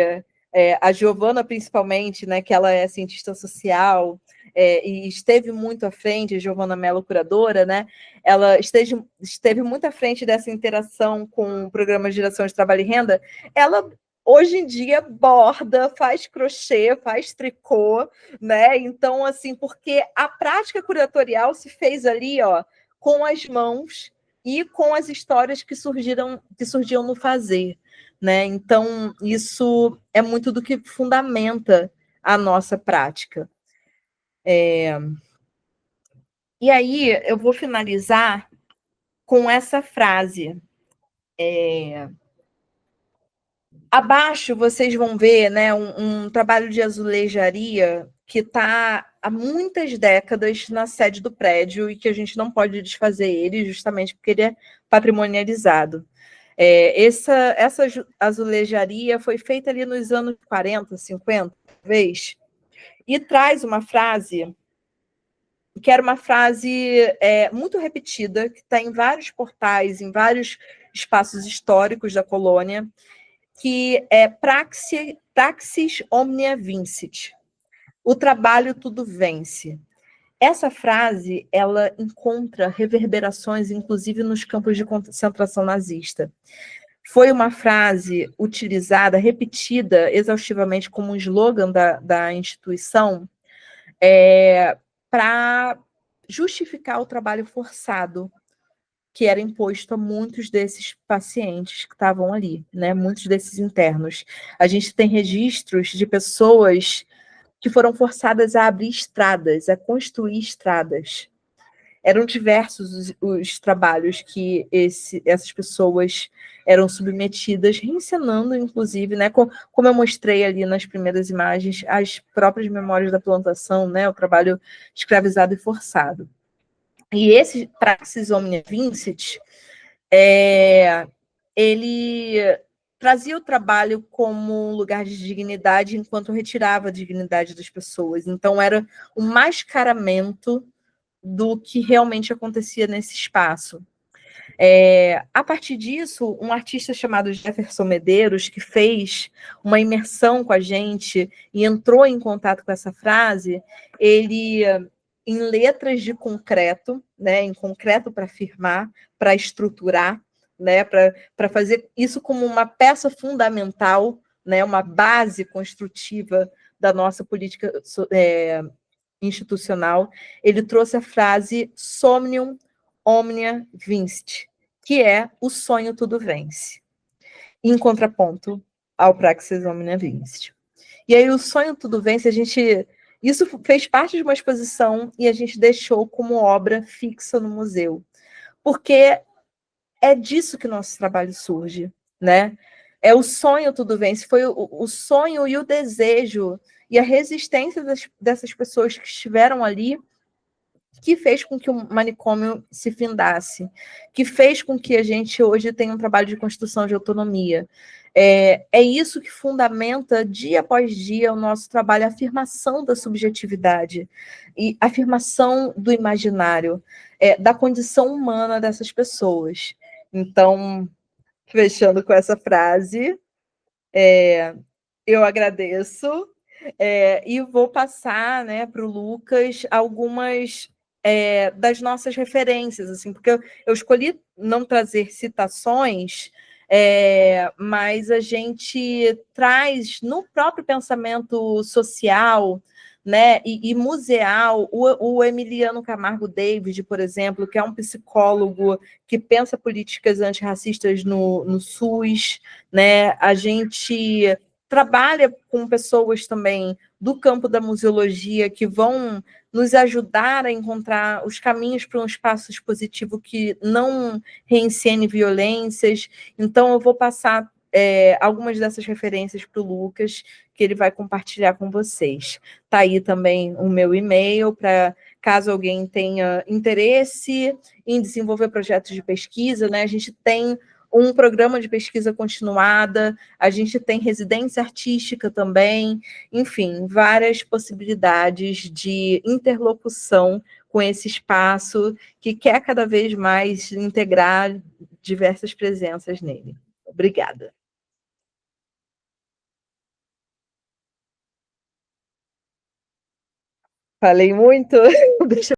a Giovana, principalmente, né, que ela é cientista social, e esteve muito à frente, a Giovana Mello, curadora, né, ela esteve muito à frente dessa interação com o programa de Geração de Trabalho e Renda. Ela hoje em dia borda, faz crochê, faz tricô, né? Então, assim, porque a prática curatorial se fez ali, ó, com as mãos e com as histórias que surgiam no fazer, né? Então, isso é muito do que fundamenta a nossa prática. E aí, eu vou finalizar com essa frase. Abaixo vocês vão ver, né, um trabalho de azulejaria que está há muitas décadas na sede do prédio e que a gente não pode desfazer ele justamente porque ele é patrimonializado. Essa azulejaria foi feita ali nos anos 40, 50, talvez, e traz uma frase que era uma frase muito repetida, que está em vários portais, em vários espaços históricos da colônia, que é praxis omnia vincit. O trabalho tudo vence. Essa frase, ela encontra reverberações, inclusive, nos campos de concentração nazista. Foi uma frase utilizada, repetida exaustivamente como um slogan da instituição, para justificar o trabalho forçado que era imposto a muitos desses pacientes que estavam ali, né? Muitos desses internos. A gente tem registros de pessoas que foram forçadas a abrir estradas, a construir estradas. Eram diversos os trabalhos que essas pessoas eram submetidas, reencenando, inclusive, né? Como eu mostrei ali nas primeiras imagens, as próprias memórias da plantação, né? O trabalho escravizado e forçado. E esse Praxis Omnia Vincit, ele trazia o trabalho como um lugar de dignidade enquanto retirava a dignidade das pessoas. Então, era um mascaramento do que realmente acontecia nesse espaço. A partir disso, um artista chamado Jefferson Medeiros, que fez uma imersão com a gente e entrou em contato com essa frase, ele, em letras de concreto, né, em concreto para firmar, para estruturar, né, para fazer isso como uma peça fundamental, né, uma base construtiva da nossa política institucional, ele trouxe a frase Somnium Omnia Vincit, que é o sonho tudo vence, em contraponto ao Praxis Omnia Vincit. E aí o sonho tudo vence, isso fez parte de uma exposição e a gente deixou como obra fixa no museu, porque é disso que nosso trabalho surge, né? É o sonho tudo vence, foi o sonho e o desejo e a resistência dessas pessoas que estiveram ali que fez com que o manicômio se findasse, que fez com que a gente hoje tenha um trabalho de construção de autonomia. É isso que fundamenta, dia após dia, o nosso trabalho, a afirmação da subjetividade e a afirmação do imaginário, da condição humana dessas pessoas. Então, fechando com essa frase, eu agradeço e vou passar, né, para o Lucas algumas das nossas referências, assim, porque eu escolhi não trazer citações, mas a gente traz no próprio pensamento social, né, e museal, o Emiliano Camargo David, por exemplo, que é um psicólogo que pensa políticas antirracistas no SUS, né, a gente trabalha com pessoas também do campo da museologia que vão nos ajudar a encontrar os caminhos para um espaço expositivo que não reencene violências. Então, eu vou passar algumas dessas referências para o Lucas, que ele vai compartilhar com vocês. Está aí também o meu e-mail, para caso alguém tenha interesse em desenvolver projetos de pesquisa, né? A gente tem um programa de pesquisa continuada, a gente tem residência artística também, enfim, várias possibilidades de interlocução com esse espaço que quer cada vez mais integrar diversas presenças nele. Obrigada. Falei muito? Deixa